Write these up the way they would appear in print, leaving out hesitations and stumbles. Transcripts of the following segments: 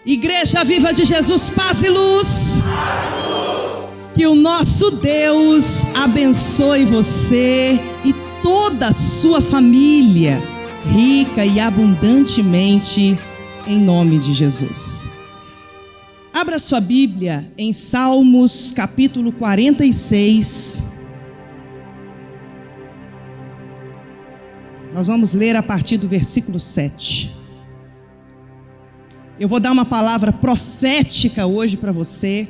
Igreja Viva de Jesus, paz e luz. Que o nosso Deus abençoe você e toda a sua família, rica e abundantemente, em nome de Jesus. Abra sua Bíblia em Salmos capítulo 46. Nós vamos ler a partir do versículo 7. Eu vou dar uma palavra profética hoje para você.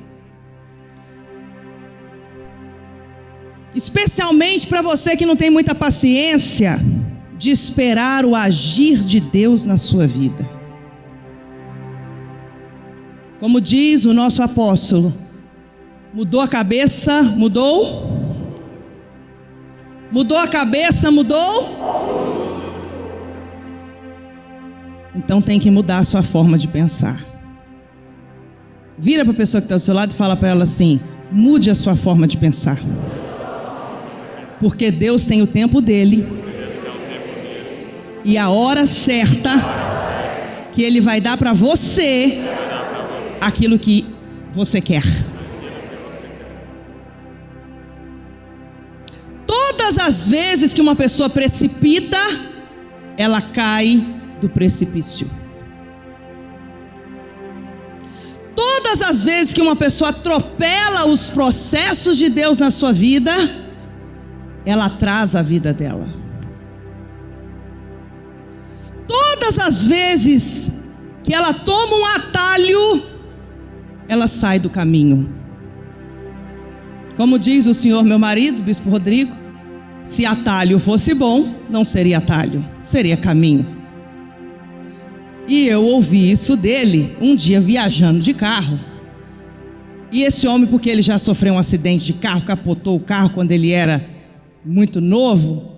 Especialmente para você que não tem muita paciência de esperar o agir de Deus na sua vida. Como diz o nosso apóstolo, mudou a cabeça, mudou? Mudou a cabeça, mudou? Então tem que mudar a sua forma de pensar. Vira para a pessoa que está do seu lado e fala para ela assim: mude a sua forma de pensar. Porque Deus tem o tempo dele e a hora certa que Ele vai dar para você aquilo que você quer. Todas as vezes que uma pessoa precipita, ela cai do precipício. Todas as vezes que uma pessoa atropela os processos de Deus na sua vida, ela atrasa a vida dela. Todas as vezes que ela toma um atalho, ela sai do caminho. Como diz o senhor meu marido, Bispo Rodrigo, se atalho fosse bom, não seria atalho, seria caminho. E eu ouvi isso dele um dia viajando de carro. E esse homem, porque ele já sofreu um acidente de carro, capotou o carro quando ele era muito novo,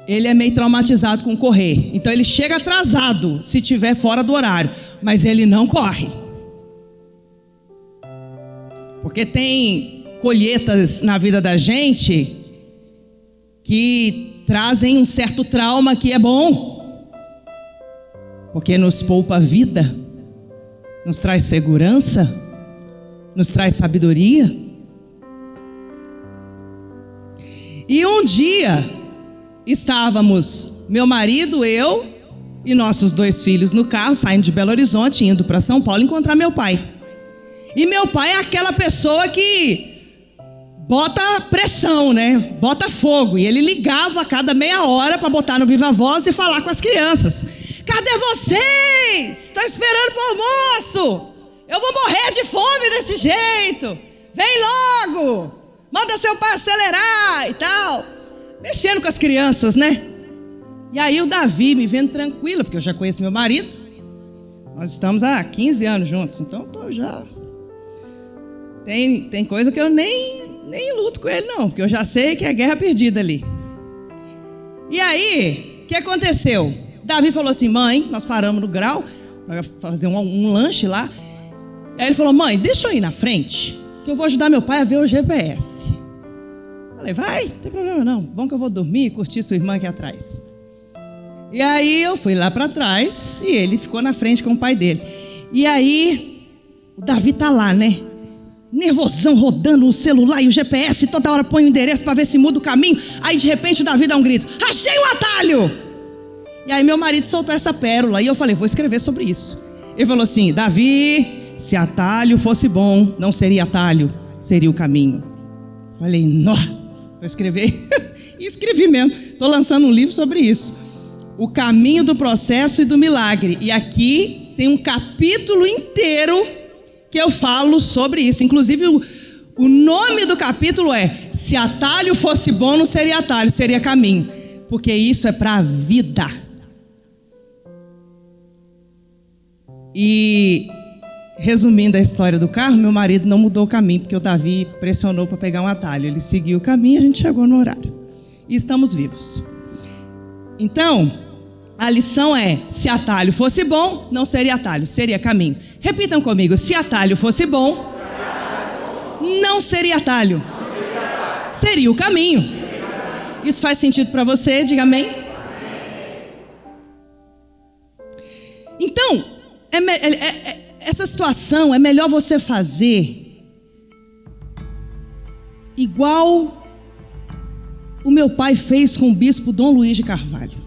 ele é meio traumatizado com correr. Então ele chega atrasado se estiver fora do horário, mas ele não corre. Porque tem colheitas na vida da gente que trazem um certo trauma que é bom. Porque nos poupa a vida, nos traz segurança, nos traz sabedoria. E um dia estávamos, meu marido, eu e nossos 2 filhos no carro, saindo de Belo Horizonte, indo para São Paulo encontrar meu pai. E meu pai é aquela pessoa que bota pressão, né? Bota fogo. E ele ligava a cada meia hora para botar no viva voz e falar com as crianças. Cadê vocês? Estão esperando para o almoço? Eu vou morrer de fome desse jeito. Vem logo. Manda seu pai acelerar e tal. Mexendo com as crianças, né? E aí o Davi me vendo tranquila, porque eu já conheço meu marido. Nós estamos há 15 anos juntos. Então eu já... Tem coisa que eu nem luto com ele não, porque eu já sei que é guerra perdida ali. E aí, o que aconteceu? Davi falou assim: mãe, nós paramos no Grau para fazer um lanche lá. Aí ele falou: mãe, deixa eu ir na frente, que eu vou ajudar meu pai a ver o GPS. Falei: vai, não tem problema não. Bom que eu vou dormir e curtir sua irmã aqui atrás. E aí eu fui lá para trás e ele ficou na frente com o pai dele. E aí o Davi tá lá, né? Nervosão, rodando o celular e o GPS, toda hora põe o endereço para ver se muda o caminho. Aí de repente o Davi dá um grito: achei um atalho! E aí meu marido soltou essa pérola e eu falei: vou escrever sobre isso. Ele falou assim: Davi, se atalho fosse bom, não seria atalho, seria o caminho. Falei: nó, vou escrever. E escrevi mesmo. Estou lançando um livro sobre isso. O caminho do processo e do milagre. E aqui tem um capítulo inteiro que eu falo sobre isso. Inclusive o nome do capítulo é: se atalho fosse bom, não seria atalho, seria caminho. Porque isso é para a vida. E resumindo a história do carro, meu marido não mudou o caminho, porque o Davi pressionou para pegar um atalho. Ele seguiu o caminho e a gente chegou no horário. E estamos vivos. Então, a lição é: se atalho fosse bom, não seria atalho, seria caminho. Repitam comigo: se atalho fosse bom, não seria atalho, seria o caminho. Isso faz sentido para você? Diga amém. Então, essa situação é melhor você fazer igual o meu pai fez com o bispo Dom Luiz de Carvalho.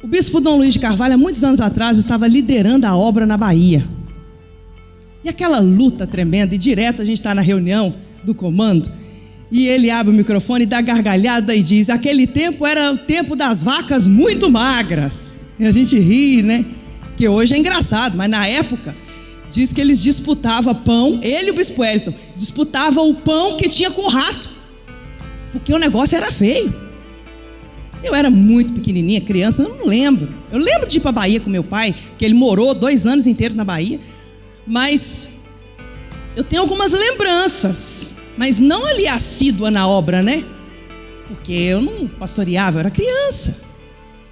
O bispo Dom Luiz de Carvalho, há muitos anos atrás, estava liderando a obra na Bahia. E aquela luta tremenda, e direto a gente está na reunião do comando, e ele abre o microfone, dá gargalhada e diz: aquele tempo era o tempo das vacas muito magras. E a gente ri, né? Que hoje é engraçado, mas na época, diz que eles disputavam pão, ele e o bispo Wellington, disputavam o pão que tinha com o rato, porque o negócio era feio. Eu era muito pequenininha, criança, eu não lembro. Eu lembro de ir para a Bahia com meu pai, porque ele morou 2 anos inteiros na Bahia. Mas eu tenho algumas lembranças, mas não ali assídua na obra, né? Porque eu não pastoreava, eu era criança.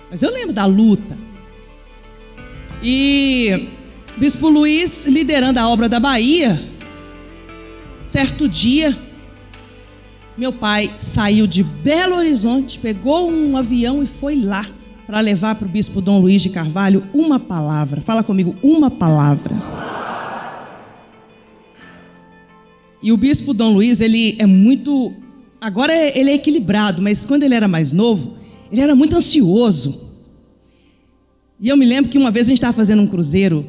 Mas eu lembro da luta. E Bispo Luiz, liderando a obra da Bahia, certo dia, meu pai saiu de Belo Horizonte, pegou um avião e foi lá para levar para o bispo Dom Luiz de Carvalho uma palavra. Fala comigo, uma palavra. E o bispo Dom Luiz, ele é muito... Agora ele é equilibrado, mas quando ele era mais novo, ele era muito ansioso. E eu me lembro que uma vez a gente estava fazendo um cruzeiro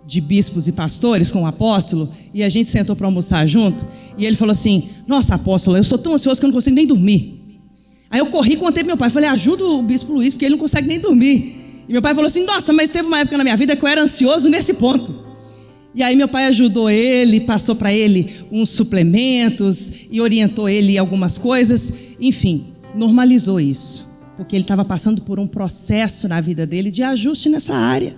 de bispos e pastores com o apóstolo, e a gente sentou para almoçar junto, e ele falou assim: nossa, apóstolo, eu sou tão ansioso que eu não consigo nem dormir. Aí eu corri e contei para meu pai, falei: ajuda o bispo Luiz, porque ele não consegue nem dormir. E meu pai falou assim: nossa, mas teve uma época na minha vida que eu era ansioso nesse ponto. E aí meu pai ajudou ele, passou para ele uns suplementos e orientou ele em algumas coisas, enfim, normalizou isso, porque ele estava passando por um processo na vida dele de ajuste nessa área.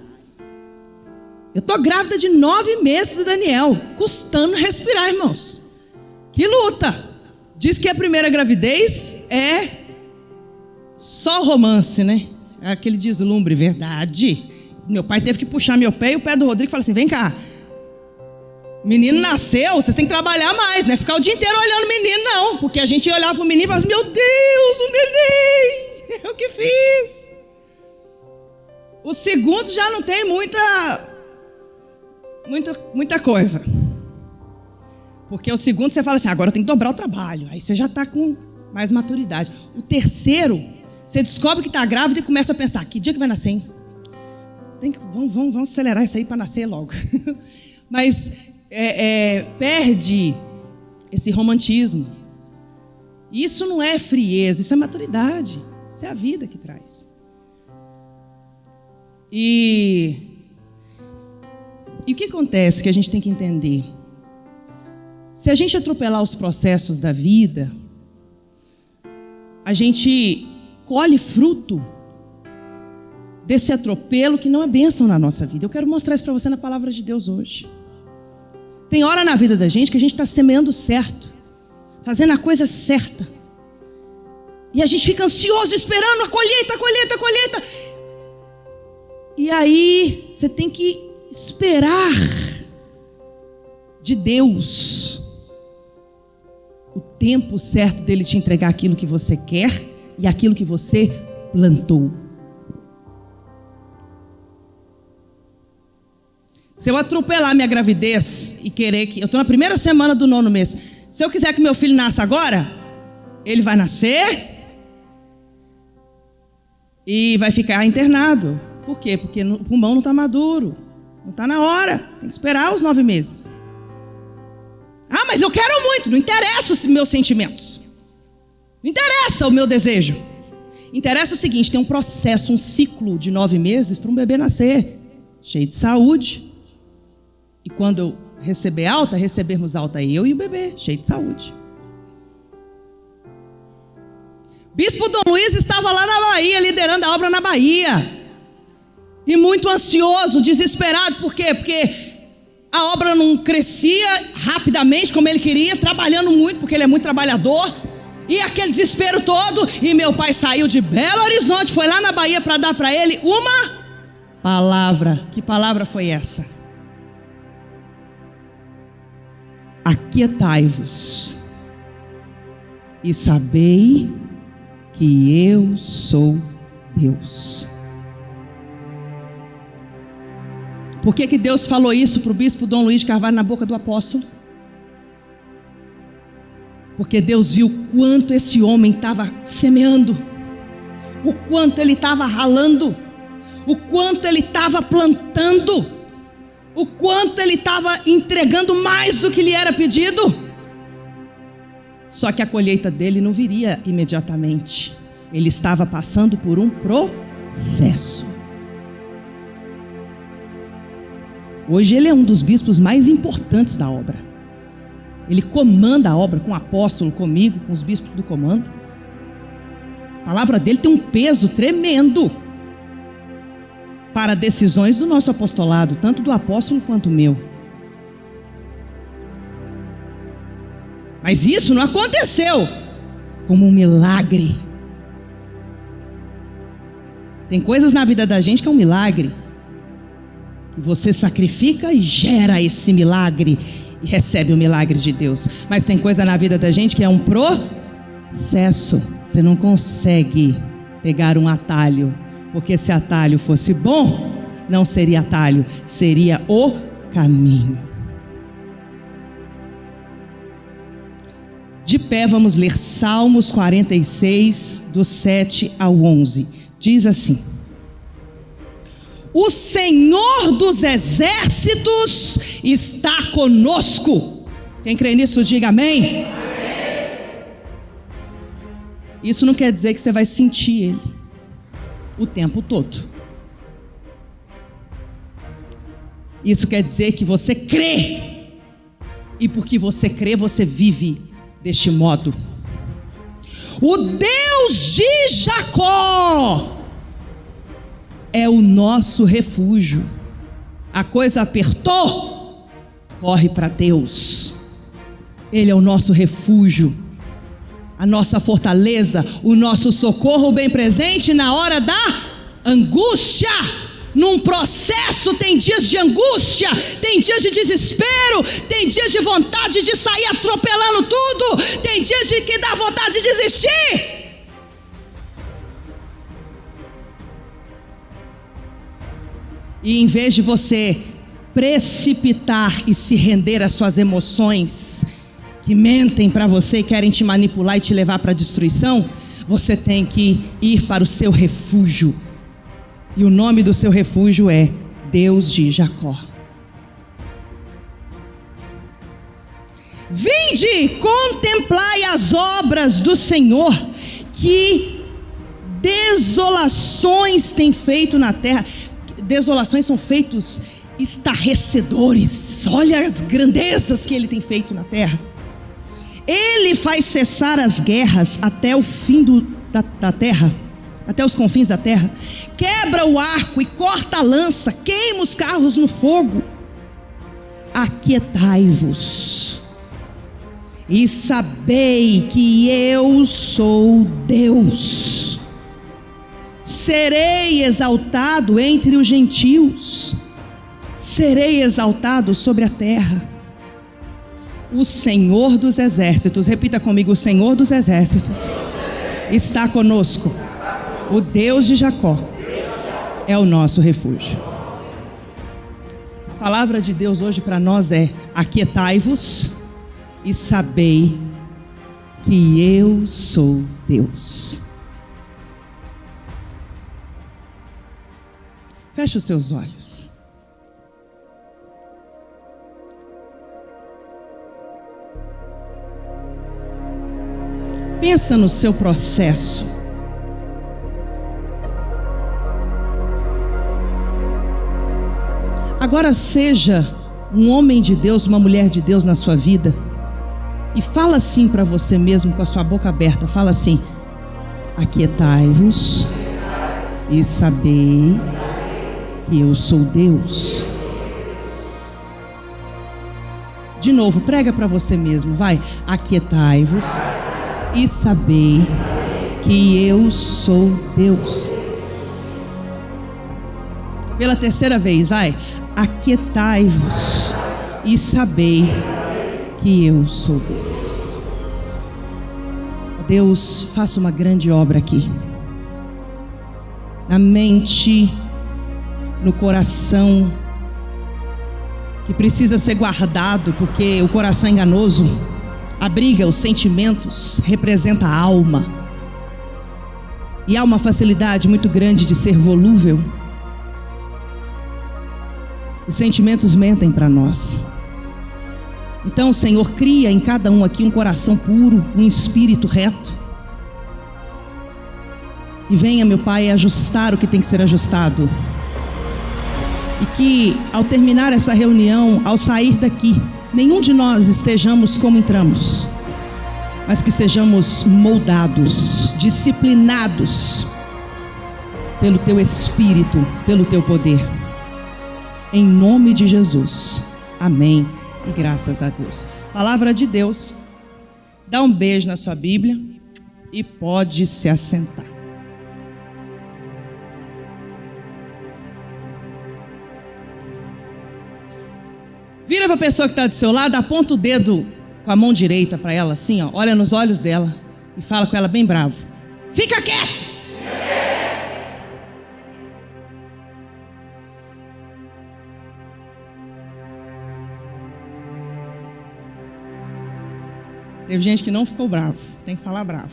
Eu estou grávida de 9 meses do Daniel, custando respirar, irmãos. Que luta! Diz que a primeira gravidez é só romance, né? É aquele deslumbre, verdade. Meu pai teve que puxar meu pé e o pé do Rodrigo e falar assim: vem cá, o menino nasceu, vocês têm que trabalhar mais, né? Ficar o dia inteiro olhando o menino, não. Porque a gente ia olhar para o menino e falar assim: meu Deus, o neném, eu que fiz. O segundo já não tem muita coisa. Porque o segundo você fala assim: agora eu tenho que dobrar o trabalho. Aí você já está com mais maturidade. O terceiro, você descobre que está grávida e começa a pensar: que dia que vai nascer, hein? Vamos acelerar isso aí para nascer logo. Mas perde esse romantismo. Isso não é frieza, isso é maturidade. Isso é a vida que traz. E o que acontece que a gente tem que entender? Se a gente atropelar os processos da vida, a gente colhe fruto desse atropelo que não é bênção na nossa vida. Eu quero mostrar isso para você na palavra de Deus hoje. Tem hora na vida da gente que a gente está semeando certo, fazendo a coisa certa, e a gente fica ansioso esperando a colheita. E aí você tem que esperar de Deus o tempo certo dele te entregar aquilo que você quer e aquilo que você plantou. Se eu atropelar minha gravidez e querer que... Eu estou na primeira semana do 9º mês. Se eu quiser que meu filho nasça agora, ele vai nascer e vai ficar internado. Por quê? Porque o pulmão não está maduro. Não está na hora. Tem que esperar os 9 meses. Ah, mas eu quero muito. Não interessa os meus sentimentos. Não interessa o meu desejo. Interessa o seguinte: tem um processo, um ciclo de 9 meses para um bebê nascer, cheio de saúde. E quando eu receber alta, recebermos alta eu e o bebê, cheio de saúde. Bispo Dom Luiz estava lá na Bahia, liderando a obra na Bahia. E muito ansioso, desesperado. Por quê? Porque a obra não crescia rapidamente como ele queria, trabalhando muito, porque ele é muito trabalhador. E aquele desespero todo. E meu pai saiu de Belo Horizonte, foi lá na Bahia para dar para ele uma palavra. Que palavra foi essa? Aquietai-vos e sabei que eu sou Deus. Por que Deus falou isso para o bispo Dom Luiz de Carvalho na boca do apóstolo? Porque Deus viu quanto esse homem estava semeando, o quanto ele estava ralando, o quanto ele estava plantando, o quanto ele estava entregando mais do que lhe era pedido. Só que a colheita dele não viria imediatamente. Ele estava passando por um processo. Hoje ele é um dos bispos mais importantes da obra. Ele comanda a obra com o apóstolo, comigo, com os bispos do comando. A palavra dele tem um peso tremendo para decisões do nosso apostolado, tanto do apóstolo quanto o meu. Mas isso não aconteceu como um milagre. Tem coisas na vida da gente que é um milagre. Que você sacrifica e gera esse milagre e recebe o milagre de Deus. Mas tem coisa na vida da gente que é um processo. Você não consegue pegar um atalho, porque se atalho fosse bom, não seria atalho, seria o caminho. De pé, vamos ler Salmos 46, do 7 ao 11. Diz assim: o Senhor dos exércitos está conosco. Quem crê nisso, diga amém. Isso não quer dizer que você vai sentir Ele o tempo todo. Isso quer dizer que você crê. E porque você crê, você vive deste modo. O Deus de Jacó é o nosso refúgio. A coisa apertou, corre para Deus. Ele é o nosso refúgio, a nossa fortaleza, o nosso socorro bem presente na hora da angústia. Num processo tem dias de angústia, tem dias de desespero, tem dias de vontade de sair atropelando tudo, tem dias de que dá vontade de desistir. E em vez de você precipitar e se render às suas emoções, que mentem para você e querem te manipular e te levar para a destruição, você tem que ir para o seu refúgio. E o nome do seu refúgio é Deus de Jacó. Vinde, contemplai as obras do Senhor, que desolações tem feito na terra. Desolações são feitos estarrecedores. Olha as grandezas que Ele tem feito na terra. Ele faz cessar as guerras até o fim da terra, até os confins da terra. Quebra o arco e corta a lança, queima os carros no fogo. Aquietai-vos e sabei que eu sou Deus. Serei exaltado entre os gentios, serei exaltado sobre a terra. O Senhor dos exércitos, repita comigo: o Senhor dos exércitos está conosco. O Deus de Jacó é o nosso refúgio. A palavra de Deus hoje para nós é: aquietai-vos e sabei que eu sou Deus. Feche os seus olhos. Pensa no seu processo. Agora seja um homem de Deus, uma mulher de Deus na sua vida, e fala assim para você mesmo, com a sua boca aberta. Fala assim: aquietai-vos e sabei que eu sou Deus. De novo, prega para você mesmo, vai. Aquietai-vos e sabei que eu sou Deus. Pela terceira vez, vai. Aquietai-vos e sabei que eu sou Deus. Deus, faça uma grande obra aqui, na mente, no coração que precisa ser guardado, porque o coração enganoso abriga os sentimentos, representa a alma. E há uma facilidade muito grande de ser volúvel. Os sentimentos mentem para nós. Então, Senhor, cria em cada um aqui um coração puro, um espírito reto. E venha, meu Pai, ajustar o que tem que ser ajustado. E que, ao terminar essa reunião, ao sair daqui, nenhum de nós estejamos como entramos, mas que sejamos moldados, disciplinados pelo Teu Espírito, pelo Teu poder. Em nome de Jesus. Amém. E graças a Deus. Palavra de Deus. Dá um beijo na sua Bíblia e pode se assentar. Vira para a pessoa que está do seu lado, aponta o dedo com a mão direita para ela assim, ó, olha nos olhos dela e fala com ela bem bravo: fica quieto! Teve gente que não ficou bravo, tem que falar bravo.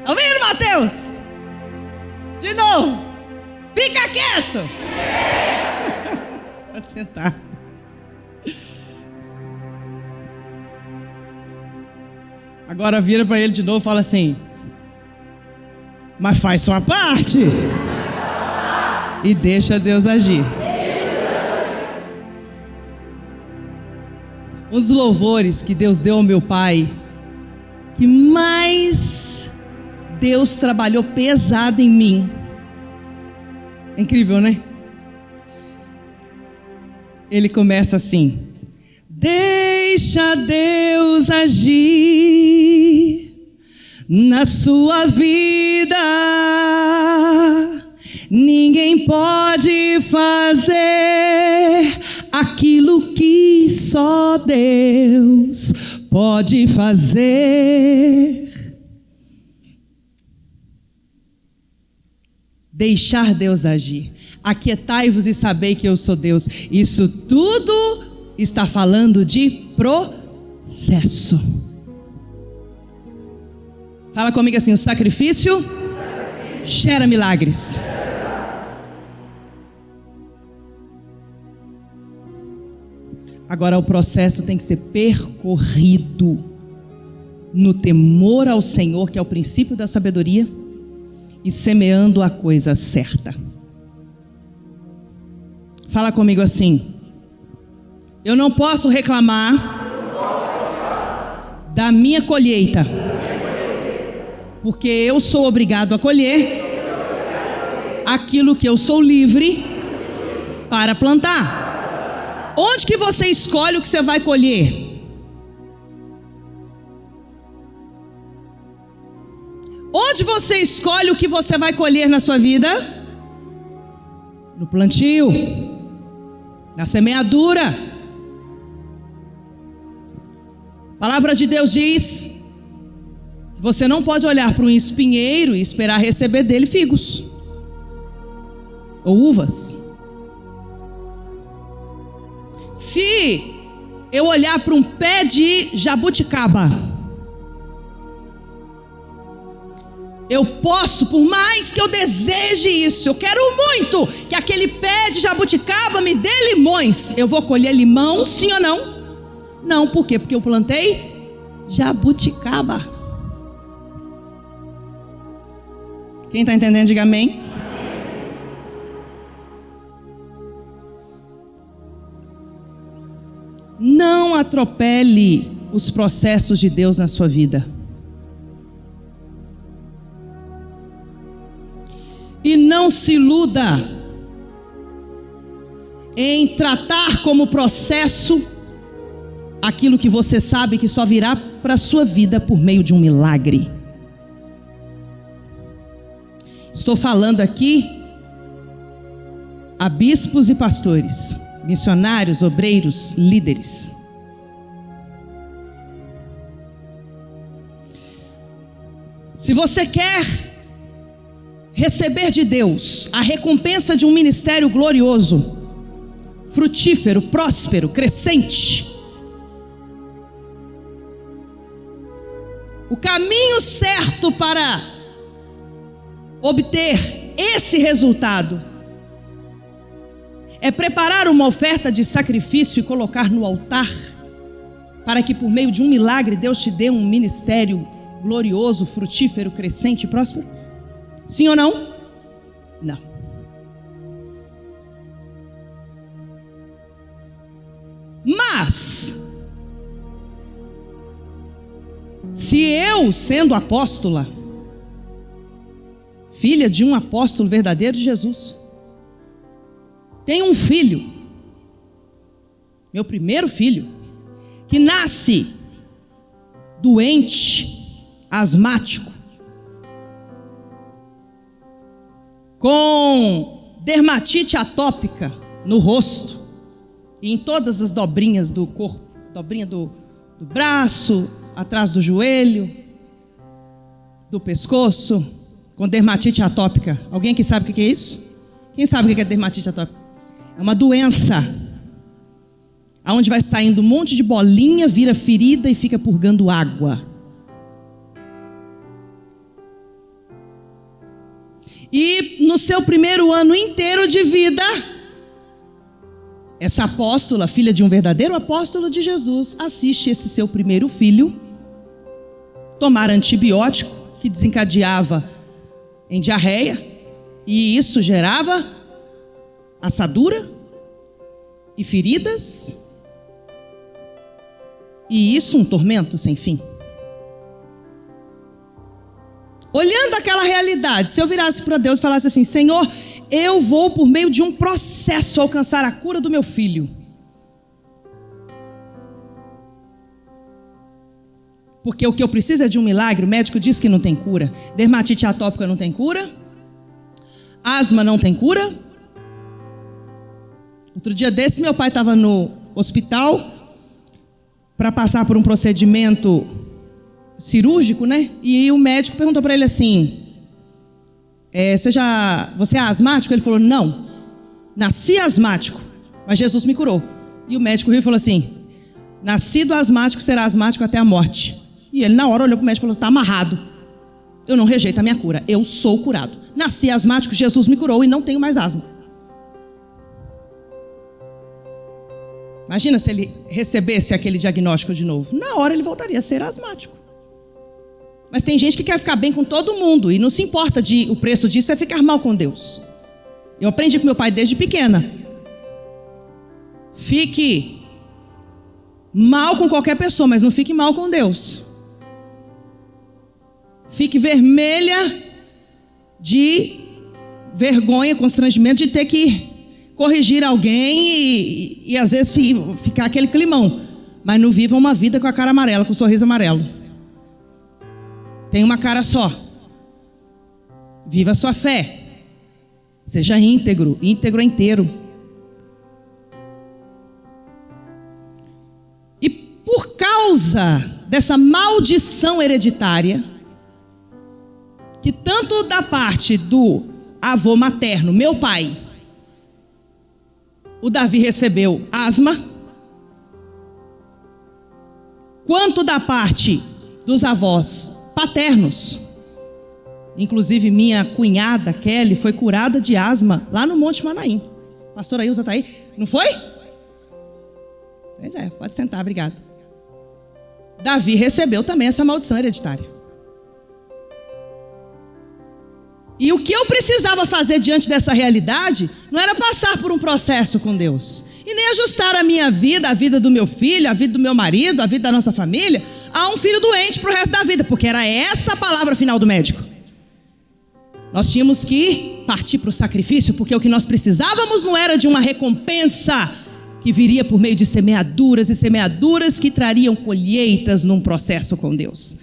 Tá ouvindo, Mateus? De novo. Fica quieto! Pode sentar. Agora vira para ele de novo e fala assim: mas faz sua parte. E deixa Deus agir. Um dos louvores que Deus deu ao meu pai, que mais Deus trabalhou pesado em mim. É incrível, né? Ele começa assim: deixa Deus agir na sua vida. Ninguém pode fazer aquilo que só Deus pode fazer. Deixar Deus agir. Aquietai-vos e sabei que eu sou Deus. Isso tudo está falando de processo. Fala comigo assim: o sacrifício gera milagres. Agora o processo tem que ser percorrido no temor ao Senhor, que é o princípio da sabedoria, e semeando a coisa certa. Fala comigo assim: eu não posso reclamar da minha colheita, porque eu sou obrigado a colher aquilo que eu sou livre para plantar. Onde que você escolhe o que você vai colher? Onde você escolhe o que você vai colher na sua vida? No plantio, na semeadura. A palavra de Deus diz que você não pode olhar para um espinheiro e esperar receber dele figos ou uvas. Se eu olhar para um pé de jabuticaba, eu posso, por mais que eu deseje isso, eu quero muito que aquele pé de jabuticaba me dê limões. Eu vou colher limão, sim ou não? Não, por quê? Porque eu plantei jabuticaba. Quem está entendendo, diga amém. Não atropele os processos de Deus na sua vida. E não se iluda em tratar como processo aquilo que você sabe que só virá para a sua vida por meio de um milagre. Estou falando aqui a bispos e pastores, missionários, obreiros, líderes. Se você quer receber de Deus a recompensa de um ministério glorioso, frutífero, próspero, crescente, o caminho certo para obter esse resultado é preparar uma oferta de sacrifício e colocar no altar, para que por meio de um milagre Deus te dê um ministério glorioso, frutífero, crescente e próspero? Sim ou não? Não. Mas, se eu, sendo apóstola, filha de um apóstolo verdadeiro de Jesus, tenho um filho, meu primeiro filho, que nasce doente, asmático, com dermatite atópica no rosto e em todas as dobrinhas do corpo, dobrinha do braço, atrás do joelho, do pescoço, com dermatite atópica. Alguém aqui sabe o que é isso? Quem sabe o que é dermatite atópica? É uma doença onde vai saindo um monte de bolinha, vira ferida e fica purgando água. E no seu primeiro ano inteiro de vida, essa apóstola, filha de um verdadeiro apóstolo de Jesus, assiste esse seu primeiro filho tomar antibiótico que desencadeava em diarreia, e isso gerava assadura e feridas, e isso um tormento sem fim. Olhando aquela realidade, se eu virasse para Deus e falasse assim: Senhor, eu vou por meio de um processo alcançar a cura do meu filho, porque o que eu preciso é de um milagre. O médico disse que não tem cura. Dermatite atópica não tem cura, asma não tem cura. Outro dia desse, meu pai estava no hospital para passar por um procedimento cirúrgico, né? E o médico perguntou para ele assim: você é asmático? Ele falou: não, nasci asmático, mas Jesus me curou. E o médico riu e falou assim: nascido asmático, será asmático até a morte. E ele na hora olhou para o médico e falou: está amarrado, eu não rejeito a minha cura, eu sou curado. Nasci asmático, Jesus me curou e não tenho mais asma. Imagina se ele recebesse aquele diagnóstico de novo. Na hora ele voltaria a ser asmático. Mas tem gente que quer ficar bem com todo mundo e não se importa o preço disso é ficar mal com Deus. Eu aprendi com meu pai desde pequena: fique mal com qualquer pessoa, mas não fique mal com Deus. Fique vermelha de vergonha, constrangimento de ter que corrigir alguém e às vezes ficar aquele climão. Mas não viva uma vida com a cara amarela, com o sorriso amarelo. Tem uma cara só. Viva a sua fé. Seja íntegro inteiro. E por causa dessa maldição hereditária, que tanto da parte do avô materno, meu pai, o Davi recebeu asma, quanto da parte dos avós paternos, inclusive minha cunhada Kelly foi curada de asma lá no Monte Manaim. Pastora Ilza está aí? Não foi? Pois é, pode sentar, obrigada. Davi recebeu também essa maldição hereditária. E o que eu precisava fazer diante dessa realidade não era passar por um processo com Deus, e nem ajustar a minha vida, a vida do meu filho, a vida do meu marido, a vida da nossa família, a um filho doente para o resto da vida, porque era essa a palavra final do médico. Nós tínhamos que partir para o sacrifício, porque o que nós precisávamos não era de uma recompensa que viria por meio de semeaduras e semeaduras que trariam colheitas num processo com Deus.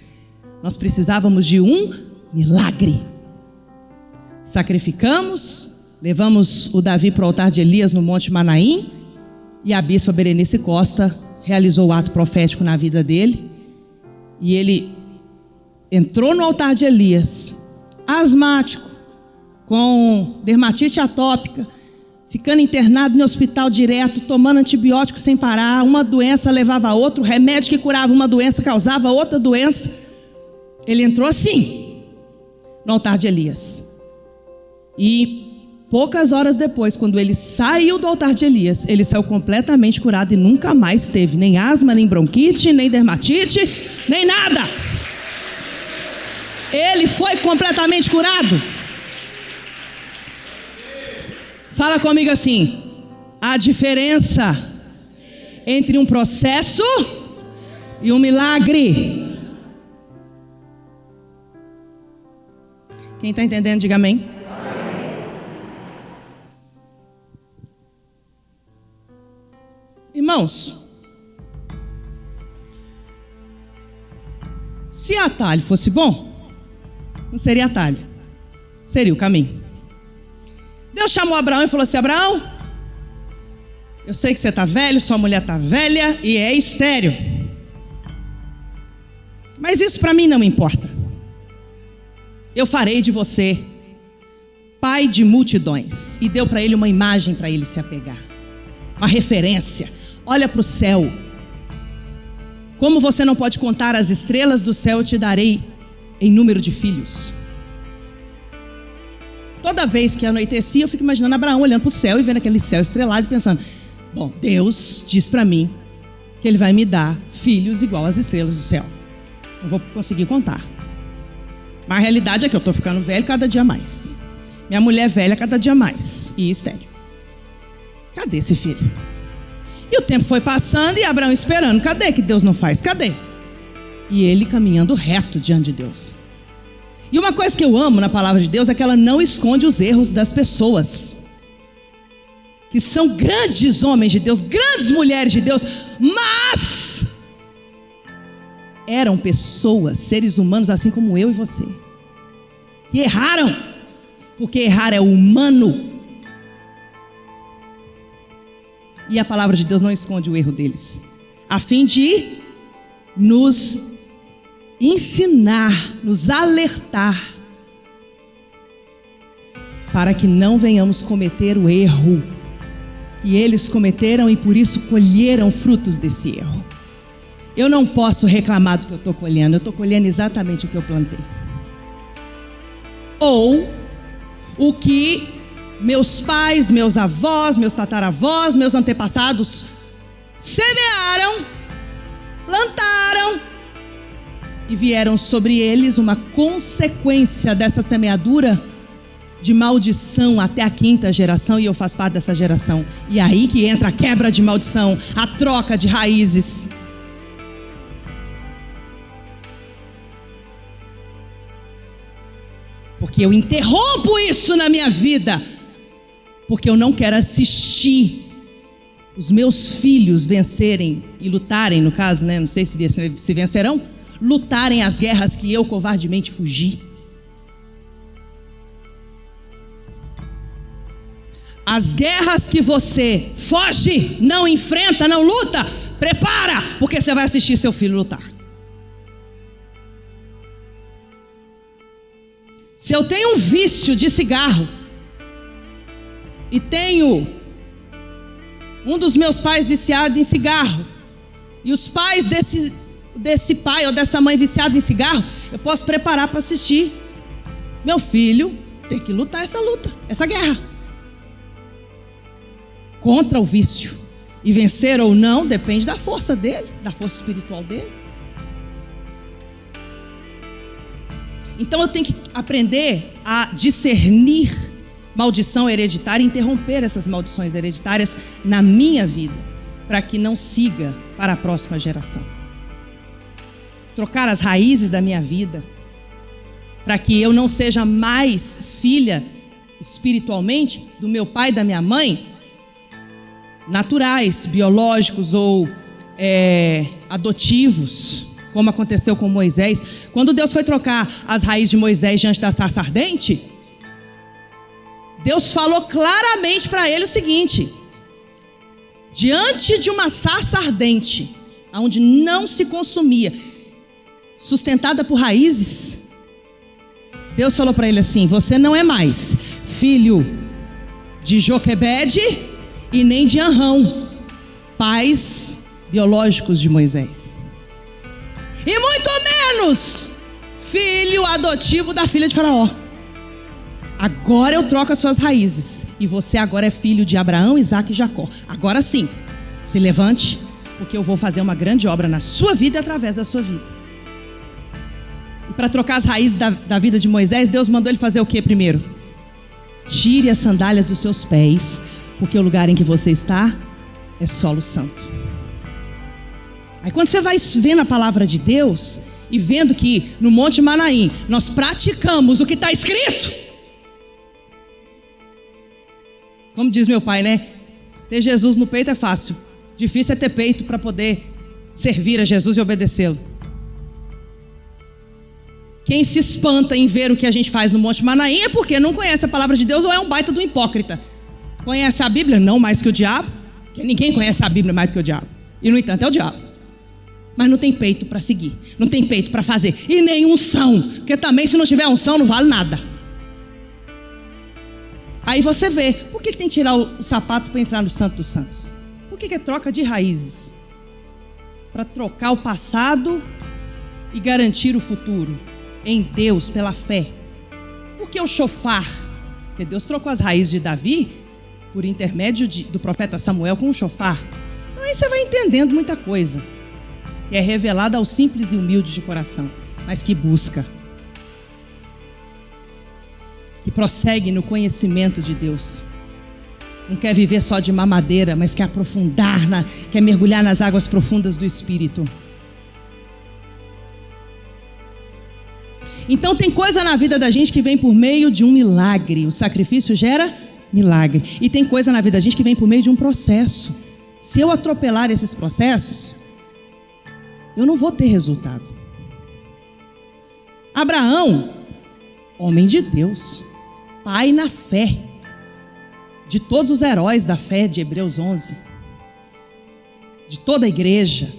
Nós precisávamos de um milagre. Sacrificamos, levamos o Davi para o altar de Elias no Monte Manaim, e a bispa Berenice Costa realizou o ato profético na vida dele, e ele entrou no altar de Elias, asmático, com dermatite atópica, ficando internado no hospital direto, tomando antibiótico sem parar, uma doença levava a outra, o remédio que curava uma doença causava outra doença. Ele entrou assim, no altar de Elias. E poucas horas depois, quando ele saiu do altar de Elias, ele saiu completamente curado e nunca mais teve nem asma, nem bronquite, nem dermatite, nem nada. Ele foi completamente curado. Fala comigo assim: a diferença entre um processo e um milagre. Quem está entendendo, diga amém. Irmãos, se atalho fosse bom, não seria atalho, seria o caminho. Deus chamou Abraão e falou assim: Abraão, eu sei que você está velho, sua mulher está velha e é estéril, mas isso para mim não me importa. Eu farei de você pai de multidões. E deu para ele uma imagem para ele se apegar, uma referência. Olha para o céu. Como você não pode contar as estrelas do céu, eu te darei em número de filhos. Toda vez que anoitecia, eu fico imaginando Abraão olhando para o céu e vendo aquele céu estrelado e pensando: bom, Deus diz para mim que Ele vai me dar filhos igual às estrelas do céu. Não vou conseguir contar. Mas a realidade é que eu estou ficando velho cada dia mais. Minha mulher velha cada dia mais. E estéril. Cadê esse filho? E o tempo foi passando e Abraão esperando. Cadê que Deus não faz? Cadê? E ele caminhando reto diante de Deus. E uma coisa que eu amo na palavra de Deus é que ela não esconde os erros das pessoas, que são grandes homens de Deus, grandes mulheres de Deus, mas eram pessoas, seres humanos assim como eu e você, que erraram, porque errar é humano. E a palavra de Deus não esconde o erro deles, a fim de nos ensinar, nos alertar, para que não venhamos cometer o erro que eles cometeram e por isso colheram frutos desse erro. Eu não posso reclamar do que eu estou colhendo, eu estou colhendo exatamente o que eu plantei. Ou o que meus pais, meus avós, meus tataravós, meus antepassados semearam, plantaram, e vieram sobre eles uma consequência dessa semeadura de maldição até a 5ª geração, e eu faço parte dessa geração. E é aí que entra a quebra de maldição, a troca de raízes. Porque eu interrompo isso na minha vida, porque eu não quero assistir os meus filhos vencerem e lutarem, no caso, né? Não sei se vencerão, lutarem as guerras que eu covardemente fugi. As guerras que você foge, não enfrenta, não luta, prepara, porque você vai assistir seu filho lutar. Se eu tenho um vício de cigarro e tenho um dos meus pais viciado em cigarro, e os pais desse pai ou dessa mãe viciada em cigarro, eu posso preparar para assistir meu filho ter que lutar essa guerra contra o vício. E vencer ou não depende da força dele, da força espiritual dele. Então eu tenho que aprender a discernir maldição hereditária e interromper essas maldições hereditárias na minha vida, para que não siga para a próxima geração. Trocar as raízes da minha vida, para que eu não seja mais filha espiritualmente do meu pai e da minha mãe, naturais, biológicos ou adotivos, como aconteceu com Moisés. Quando Deus foi trocar as raízes de Moisés diante da sarça ardente, Deus falou claramente para ele o seguinte: diante de uma sarça ardente, onde não se consumia, sustentada por raízes, Deus falou para ele assim: você não é mais filho de Joquebede e nem de Anrão, pais biológicos de Moisés, e muito menos filho adotivo da filha de Faraó. Agora eu troco as suas raízes, e você agora é filho de Abraão, Isaque e Jacó. Agora sim, se levante, porque eu vou fazer uma grande obra na sua vida e através da sua vida. E para trocar as raízes da vida de Moisés, Deus mandou ele fazer o que primeiro? Tire as sandálias dos seus pés, porque o lugar em que você está é solo santo. Aí quando você vai vendo a palavra de Deus e vendo que no Monte Manaim nós praticamos o que está escrito, como diz meu pai, né? Ter Jesus no peito é fácil, difícil é ter peito para poder servir a Jesus e obedecê-lo. Quem se espanta em ver o que a gente faz no Monte Manaim é porque não conhece a palavra de Deus ou é um baita do hipócrita. Conhece a Bíblia? Não mais que o diabo, porque ninguém conhece a Bíblia mais do que o diabo. E no entanto é o diabo. Mas não tem peito para seguir, não tem peito para fazer, e nem unção, porque também se não tiver unção não vale nada. Aí você vê, por que tem que tirar o sapato para entrar no Santo dos Santos? Por que é troca de raízes? Para trocar o passado e garantir o futuro em Deus pela fé. Por que o chofar? Porque Deus trocou as raízes de Davi por intermédio do profeta Samuel com o chofar. Então aí você vai entendendo muita coisa, que é revelada ao simples e humilde de coração, mas que busca, que prossegue no conhecimento de Deus. Não quer viver só de mamadeira, mas quer aprofundar, quer mergulhar nas águas profundas do Espírito. Então tem coisa na vida da gente que vem por meio de um milagre. O sacrifício gera milagre. E tem coisa na vida da gente que vem por meio de um processo. Se eu atropelar esses processos, eu não vou ter resultado. Abraão, homem de Deus, pai na fé, de todos os heróis da fé de Hebreus 11, de toda a igreja.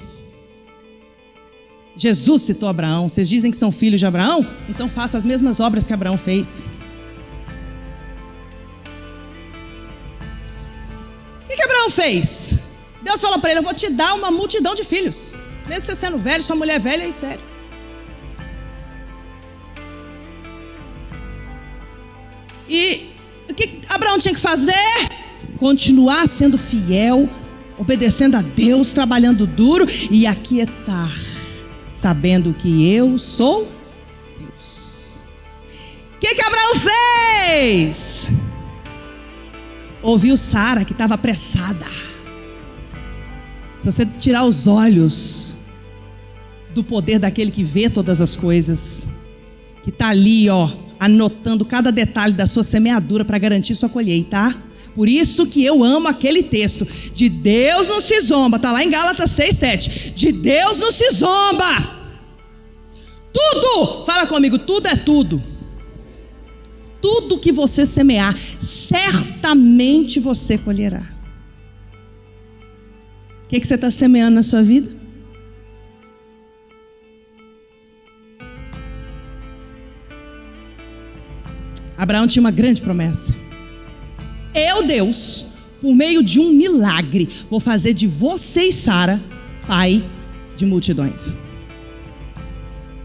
Jesus citou Abraão. Vocês dizem que são filhos de Abraão? Então faça as mesmas obras que Abraão fez. O que Abraão fez? Deus falou para ele: eu vou te dar uma multidão de filhos, mesmo você sendo velho, sua mulher velha é estéril. E o que Abraão tinha que fazer? Continuar sendo fiel, obedecendo a Deus, trabalhando duro e aquietar, sabendo que eu sou Deus. O que Abraão fez? Ouviu Sara, que estava apressada. Se você tirar os olhos do poder daquele que vê todas as coisas, que está ali, anotando cada detalhe da sua semeadura para garantir sua colheita, tá? Por isso que eu amo aquele texto: de Deus não se zomba, está lá em Gálatas 6:7. De Deus não se zomba. Tudo, fala comigo, tudo é tudo. Tudo que você semear, certamente você colherá. O que você está semeando na sua vida? Abraão tinha uma grande promessa. Eu, Deus, por meio de um milagre, vou fazer de você e Sara pai de multidões.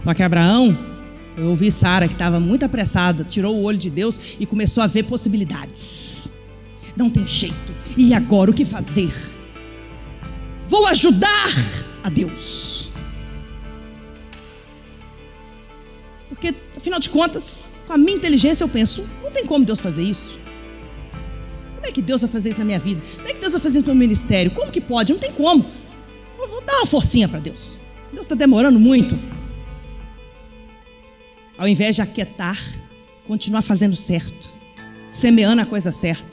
Só que Abraão, eu ouvi Sara, que estava muito apressada, tirou o olho de Deus e começou a ver possibilidades. Não tem jeito. E agora o que fazer? Vou ajudar a Deus. Porque, afinal de contas, com a minha inteligência eu penso, não tem como Deus fazer isso. Como é que Deus vai fazer isso na minha vida? Como é que Deus vai fazer isso no meu ministério? Como que pode? Não tem como. Vou dar uma forcinha para Deus. Deus está demorando muito. Ao invés de aquietar, continuar fazendo certo, semeando a coisa certa,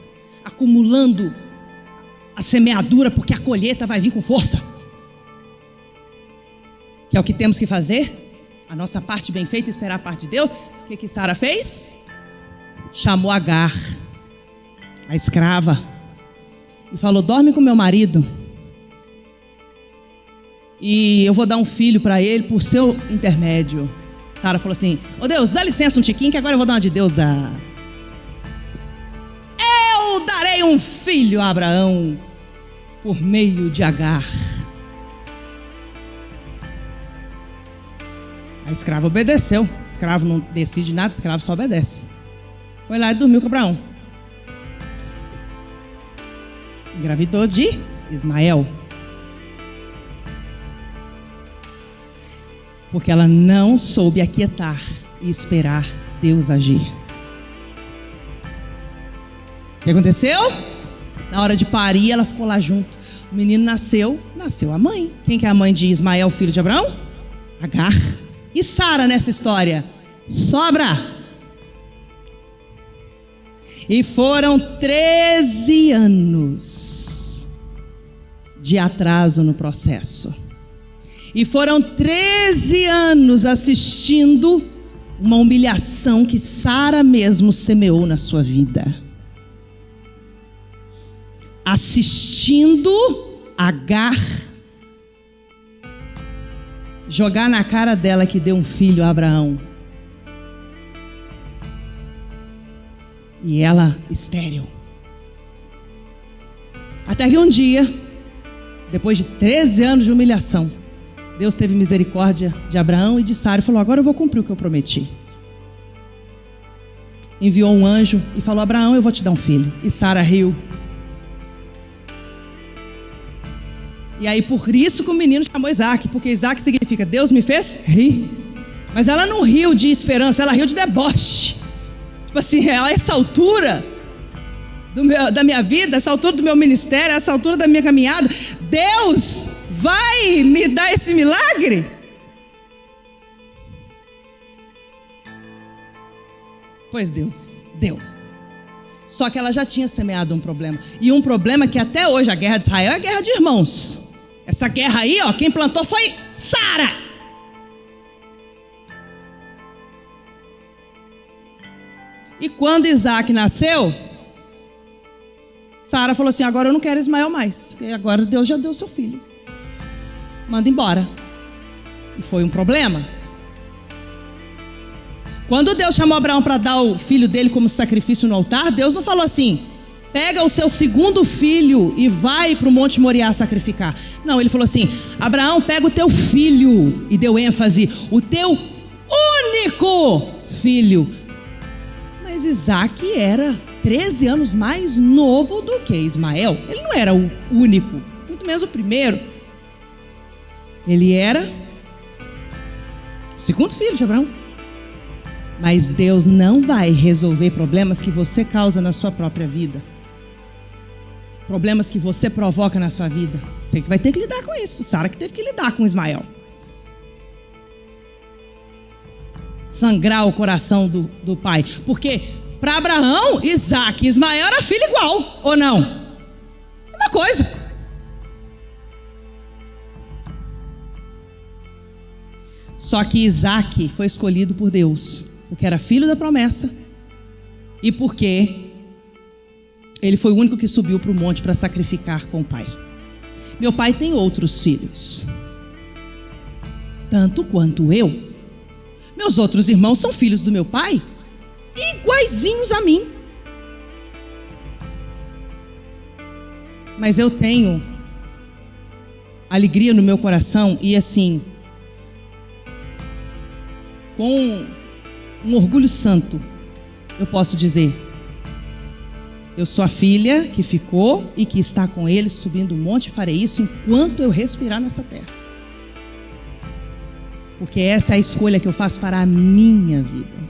acumulando a semeadura, porque a colheita vai vir com força. Que é o que temos que fazer? A nossa parte bem feita, esperar a parte de Deus. O que Sara fez? Chamou Agar, a escrava, e falou: dorme com meu marido, e eu vou dar um filho para ele por seu intermédio. Sara falou assim: ô Deus, dá licença um tiquinho que agora eu vou dar uma de deusa. Eu darei um filho a Abraão por meio de Agar. A escrava obedeceu. O escravo não decide nada, o escravo só obedece. Foi lá e dormiu com Abraão. Engravidou de Ismael. Porque ela não soube aquietar e esperar Deus agir. O que aconteceu? Na hora de parir, ela ficou lá junto. O menino nasceu a mãe. Quem que é a mãe de Ismael, filho de Abraão? Agar. E Sara nessa história? Sobra. E foram 13 anos de atraso no processo. E foram 13 anos assistindo uma humilhação que Sara mesmo semeou na sua vida. Assistindo Agar jogar na cara dela que deu um filho a Abraão. E ela estéril. Até que um dia, depois de 13 anos de humilhação, Deus teve misericórdia de Abraão e de Sara e falou: agora eu vou cumprir o que eu prometi. Enviou um anjo e falou: Abraão, eu vou te dar um filho. E Sara riu. E aí por isso que o menino chamou Isaac, porque Isaac significa Deus me fez rir. Mas ela não riu de esperança, ela riu de deboche. Tipo assim, a essa altura da minha vida, essa altura do meu ministério, essa altura da minha caminhada, Deus vai me dar esse milagre? Pois Deus deu. Só que ela já tinha semeado um problema. E um problema que até hoje a guerra de Israel é guerra de irmãos. Essa guerra aí, ó, quem plantou foi Sara. E quando Isaac nasceu, Sara falou assim: agora eu não quero Ismael mais, porque agora Deus já deu seu filho. Manda embora. E foi um problema. Quando Deus chamou Abraão para dar o filho dele como sacrifício no altar, Deus não falou assim: pega o seu segundo filho e vai para o Monte Moriá sacrificar. Não, ele falou assim: Abraão, pega o teu filho, e deu ênfase, o teu único filho. Mas Isaac era 13 anos mais novo do que Ismael. Ele não era o único, muito menos o primeiro. Ele era o segundo filho de Abraão. Mas Deus não vai resolver problemas que você causa na sua própria vida. Problemas que você provoca na sua vida. Você que vai ter que lidar com isso. Sara que teve que lidar com Ismael. Sangrar o coração do pai. Porque para Abraão, Isaac e Ismael era filho igual, ou não? Uma coisa. Só que Isaac foi escolhido por Deus, porque era filho da promessa e porque ele foi o único que subiu para o monte para sacrificar com o pai. Meu pai tem outros filhos, tanto quanto eu. Meus outros irmãos são filhos do meu pai, iguaizinhos a mim. Mas eu tenho alegria no meu coração e assim, com um orgulho santo, eu posso dizer: eu sou a filha que ficou e que está com ele subindo o monte, e farei isso enquanto eu respirar nessa terra. Porque essa é a escolha que eu faço para a minha vida.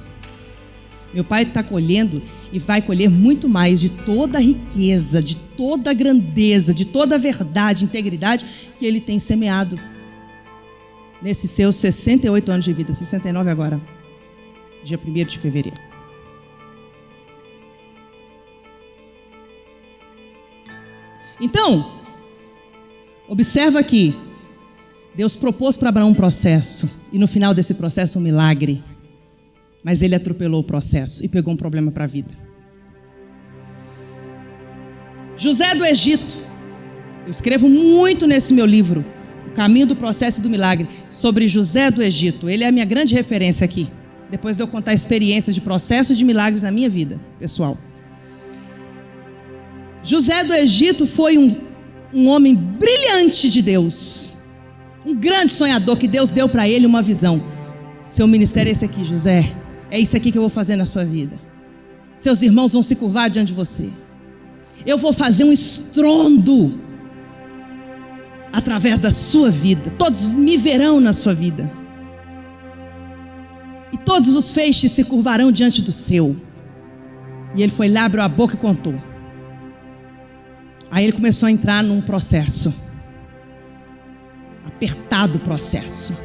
Meu pai está colhendo e vai colher muito mais de toda a riqueza, de toda a grandeza, de toda a verdade, integridade que ele tem semeado nesses seus 68 anos de vida, 69 agora, dia 1º de fevereiro. Então, observa aqui, Deus propôs para Abraão um processo, e no final desse processo um milagre, mas ele atropelou o processo e pegou um problema para a vida. José do Egito, eu escrevo muito nesse meu livro, Caminho do Processo e do Milagre, sobre José do Egito. Ele é a minha grande referência aqui. Depois de eu contar experiências de processos de milagres na minha vida, pessoal. José do Egito foi um homem brilhante de Deus. Um grande sonhador que Deus deu para ele uma visão. Seu ministério é esse aqui, José. É isso aqui que eu vou fazer na sua vida. Seus irmãos vão se curvar diante de você. Eu vou fazer um estrondo através da sua vida. Todos me verão na sua vida. E todos os feixes se curvarão diante do seu. E ele foi lá, abriu a boca e contou. Aí ele começou a entrar num processo. Apertado processo.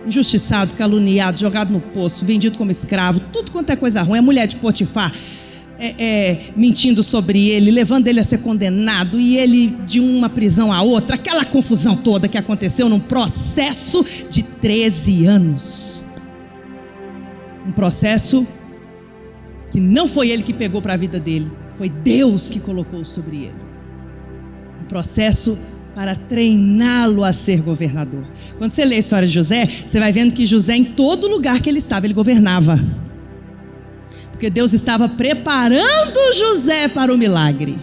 Injustiçado, caluniado, jogado no poço, vendido como escravo, tudo quanto é coisa ruim. A mulher de Potifar mentindo sobre ele, levando ele a ser condenado, e ele de uma prisão a outra, aquela confusão toda que aconteceu num processo de 13 anos. Um processo que não foi ele que pegou para a vida dele, foi Deus que colocou sobre ele. Um processo para treiná-lo a ser governador. Quando você lê a história de José, você vai vendo que José, em todo lugar que ele estava, ele governava. Porque Deus estava preparando José para o milagre.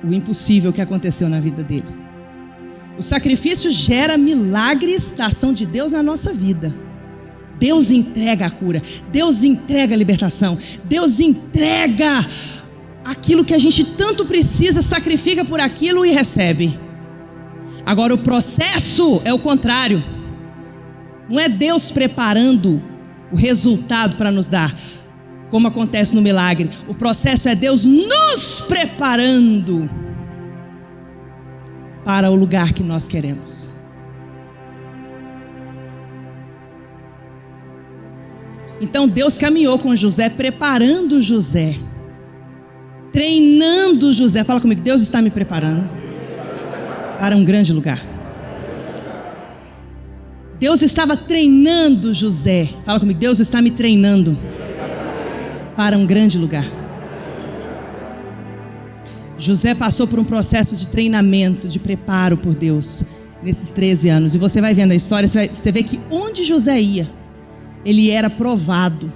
O impossível que aconteceu na vida dele. O sacrifício gera milagres da ação de Deus na nossa vida. Deus entrega a cura. Deus entrega a libertação. Deus entrega aquilo que a gente tanto precisa, sacrifica por aquilo e recebe. Agora o processo é o contrário. Não é Deus preparando o resultado para nos dar, como acontece no milagre. O processo é Deus nos preparando para o lugar que nós queremos. Então Deus caminhou com José, preparando José, treinando José. Fala comigo, Deus está me preparando para um grande lugar. Deus estava treinando José. Fala comigo, Deus está me treinando para um grande lugar. José passou por um processo de treinamento, de preparo por Deus, nesses 13 anos. E você vai vendo a história, você vê que onde José ia, ele era provado,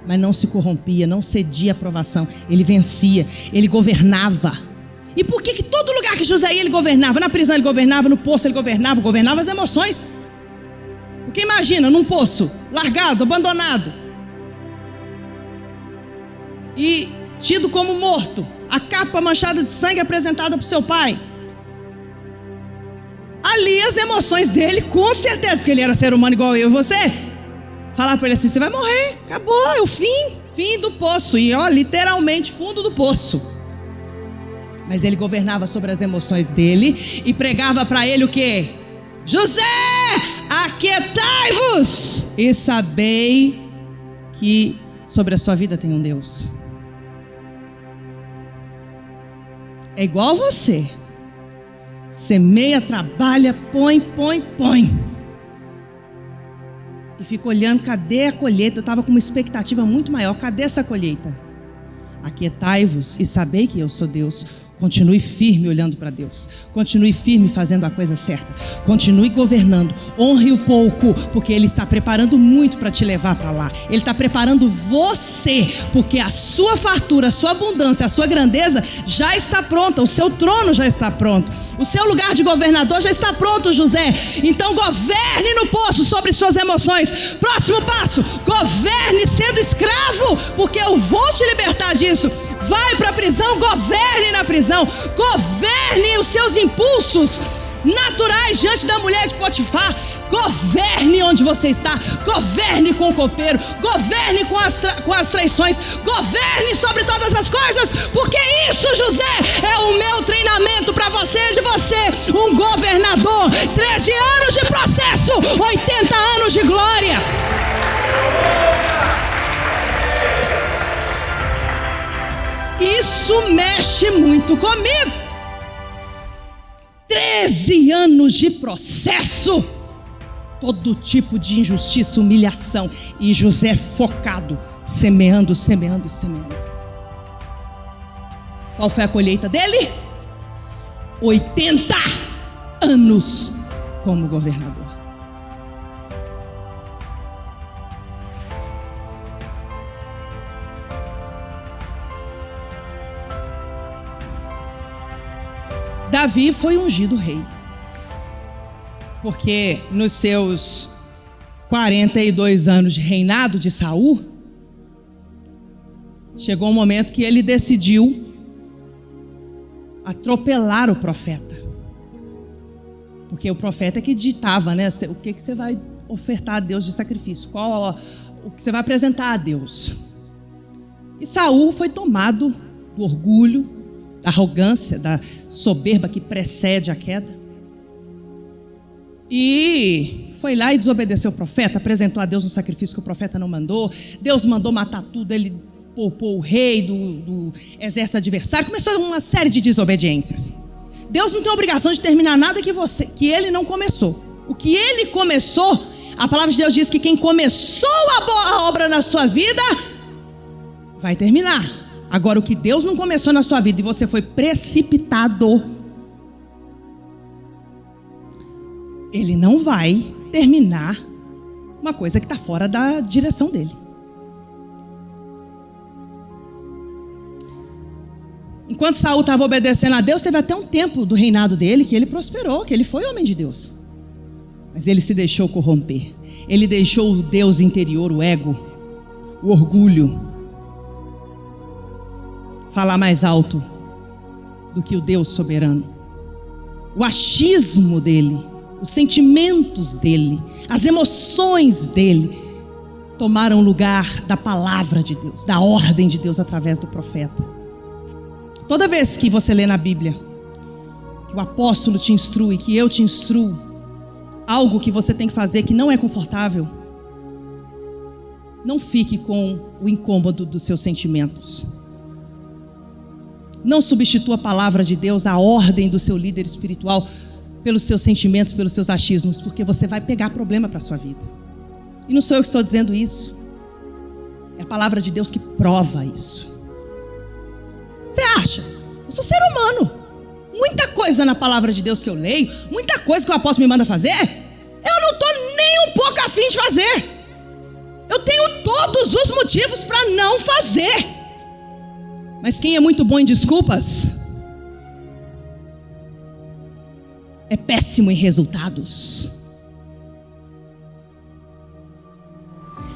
mas não se corrompia, não cedia à provação. Ele vencia, ele governava. E por que todo lugar que José ia, ele governava? Na prisão ele governava, no poço ele governava as emoções. Porque imagina, num poço, largado, abandonado, e tido como morto, a capa manchada de sangue apresentada para o seu pai. Ali as emoções dele, com certeza, porque ele era ser humano igual eu e você, falar para ele assim, você vai morrer, acabou, é o fim do poço. E ó, literalmente fundo do poço. Mas ele governava sobre as emoções dele e pregava para ele o quê? José, aquietai-vos e sabei que sobre a sua vida tem um Deus. É igual a você. Semeia, trabalha, põe. E fica olhando, cadê a colheita? Eu estava com uma expectativa muito maior. Cadê essa colheita? Aquietai-vos e sabei que eu sou Deus. Continue firme olhando para Deus. Continue firme fazendo a coisa certa. Continue governando. Honre o pouco, porque Ele está preparando muito para te levar para lá. Ele está preparando você, porque a sua fartura, a sua abundância, a sua grandeza já está pronta. O seu trono já está pronto. O seu lugar de governador já está pronto, José. Então governe no poço sobre suas emoções. Próximo passo, governe sendo escravo, porque eu vou te libertar disso. Vai para a prisão, governe na prisão. Governe os seus impulsos naturais diante da mulher de Potifar. Governe onde você está. Governe com o copeiro. Governe com as traições. Governe sobre todas as coisas. Porque isso, José, é o meu treinamento para você, de você, um governador. 13 anos de processo, 80 anos de glória. Isso mexe muito comigo. 13 anos de processo, todo tipo de injustiça, humilhação, e José focado, semeando. Qual foi a colheita dele? 80 anos como governador. Davi foi ungido rei, porque nos seus 42 anos de reinado de Saul, chegou um momento que ele decidiu atropelar o profeta, porque o profeta é que ditava, né, o que você vai ofertar a Deus de sacrifício, o que você vai apresentar a Deus. E Saul foi tomado do orgulho, da arrogância, da soberba que precede a queda, e foi lá e desobedeceu o profeta, apresentou a Deus um sacrifício que o profeta não mandou. Deus mandou matar tudo, ele poupou o rei do exército adversário. Começou uma série de desobediências. Deus não tem obrigação de terminar nada que ele não começou. O que ele começou, a palavra de Deus diz que quem começou a boa obra na sua vida vai terminar. Agora, o que Deus não começou na sua vida e você foi precipitado, Ele não vai terminar uma coisa que está fora da direção dele. Enquanto Saul estava obedecendo a Deus, teve até um tempo do reinado dele que ele prosperou, que ele foi homem de Deus. Mas ele se deixou corromper. Ele deixou o Deus interior, o ego, o orgulho, falar mais alto do que o Deus soberano. O achismo dele, os sentimentos dele, as emoções dele tomaram lugar da palavra de Deus, da ordem de Deus através do profeta. Toda vez que você lê na Bíblia que o apóstolo te instrui, que eu te instruo, algo que você tem que fazer que não é confortável, não fique com o incômodo dos seus sentimentos. Não substitua a palavra de Deus, a ordem do seu líder espiritual, pelos seus sentimentos, pelos seus achismos, porque você vai pegar problema para a sua vida. E não sou eu que estou dizendo isso. É a palavra de Deus que prova isso. Você acha? Eu sou ser humano. Muita coisa na palavra de Deus que eu leio, muita coisa que o apóstolo me manda fazer, eu não estou nem um pouco afim de fazer. Eu tenho todos os motivos para não fazer. Mas quem é muito bom em desculpas é péssimo em resultados.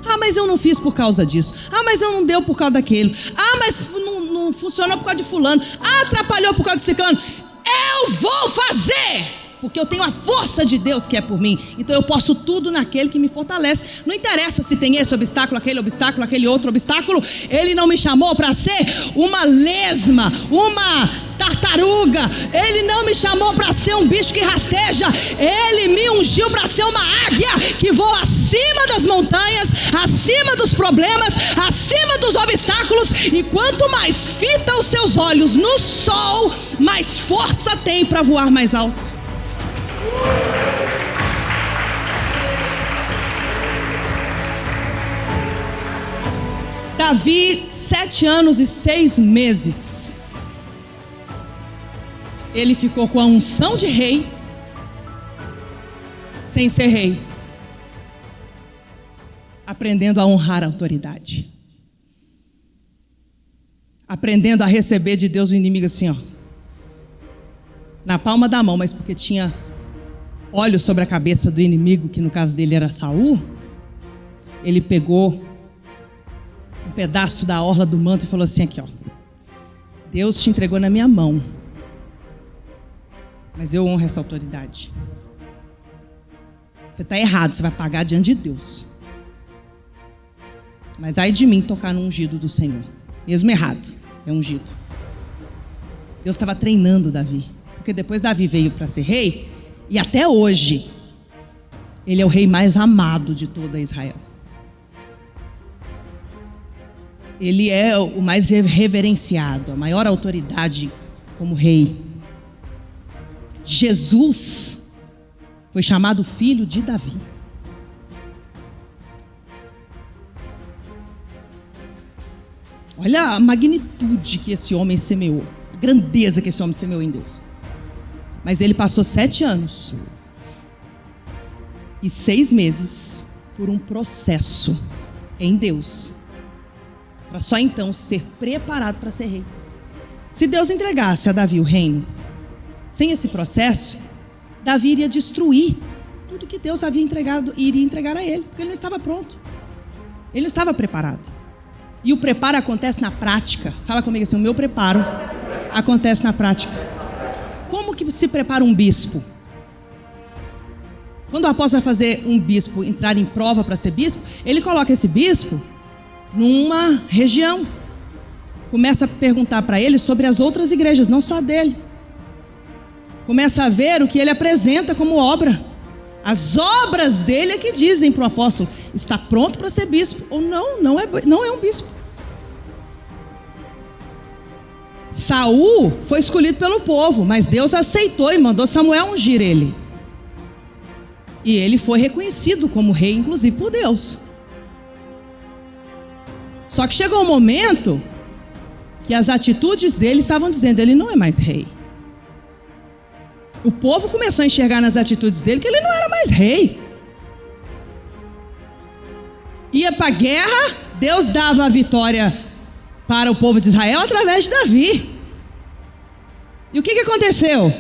Ah, mas eu não fiz por causa disso. Ah, mas eu não deu por causa daquilo. Ah, mas não funcionou por causa de fulano. Ah, atrapalhou por causa de ciclano. Eu vou fazer, porque eu tenho a força de Deus que é por mim. Então eu posso tudo naquele que me fortalece. Não interessa se tem esse obstáculo, aquele outro obstáculo. Ele não me chamou para ser uma lesma, uma tartaruga. Ele não me chamou para ser um bicho que rasteja. Ele me ungiu para ser uma águia que voa acima das montanhas, acima dos problemas, acima dos obstáculos. E quanto mais fita os seus olhos no sol, mais força tem para voar mais alto. Davi, 7 anos e 6 meses, ele ficou com a unção de rei, sem ser rei, aprendendo a honrar a autoridade, aprendendo a receber de Deus o inimigo assim, ó, na palma da mão, mas porque tinha óleo sobre a cabeça do inimigo, que no caso dele era Saul, ele pegou um pedaço da orla do manto e falou assim, aqui ó, Deus te entregou na minha mão, mas eu honro essa autoridade. Você está errado, você vai pagar diante de Deus. Mas ai de mim tocar no ungido do Senhor, mesmo errado, é ungido. Deus estava treinando Davi, porque depois Davi veio para ser rei, e até hoje ele é o rei mais amado de toda Israel. Ele é o mais reverenciado, a maior autoridade como rei. Jesus foi chamado filho de Davi. Olha a magnitude que esse homem semeou, a grandeza que esse homem semeou em Deus. Mas ele passou 7 anos e 6 meses por um processo em Deus, para só então ser preparado para ser rei. Se Deus entregasse a Davi o reino, sem esse processo, Davi iria destruir tudo que Deus havia entregado e iria entregar a ele, porque ele não estava pronto. Ele não estava preparado. E o preparo acontece na prática. Fala comigo assim, o meu preparo acontece na prática. Como que se prepara um bispo? Quando o apóstolo vai fazer um bispo entrar em prova para ser bispo, ele coloca esse bispo numa região. Começa a perguntar para ele sobre as outras igrejas, não só a dele. Começa a ver o que ele apresenta como obra. As obras dele é que dizem para o apóstolo, está pronto para ser bispo, ou não é um bispo. Saul foi escolhido pelo povo, mas Deus aceitou e mandou Samuel ungir ele. E ele foi reconhecido como rei, inclusive por Deus. Só que chegou um momento que as atitudes dele estavam dizendo, ele não é mais rei. O povo começou a enxergar nas atitudes dele que ele não era mais rei. Ia para a guerra, Deus dava a vitória para o povo de Israel através de Davi. E o que aconteceu?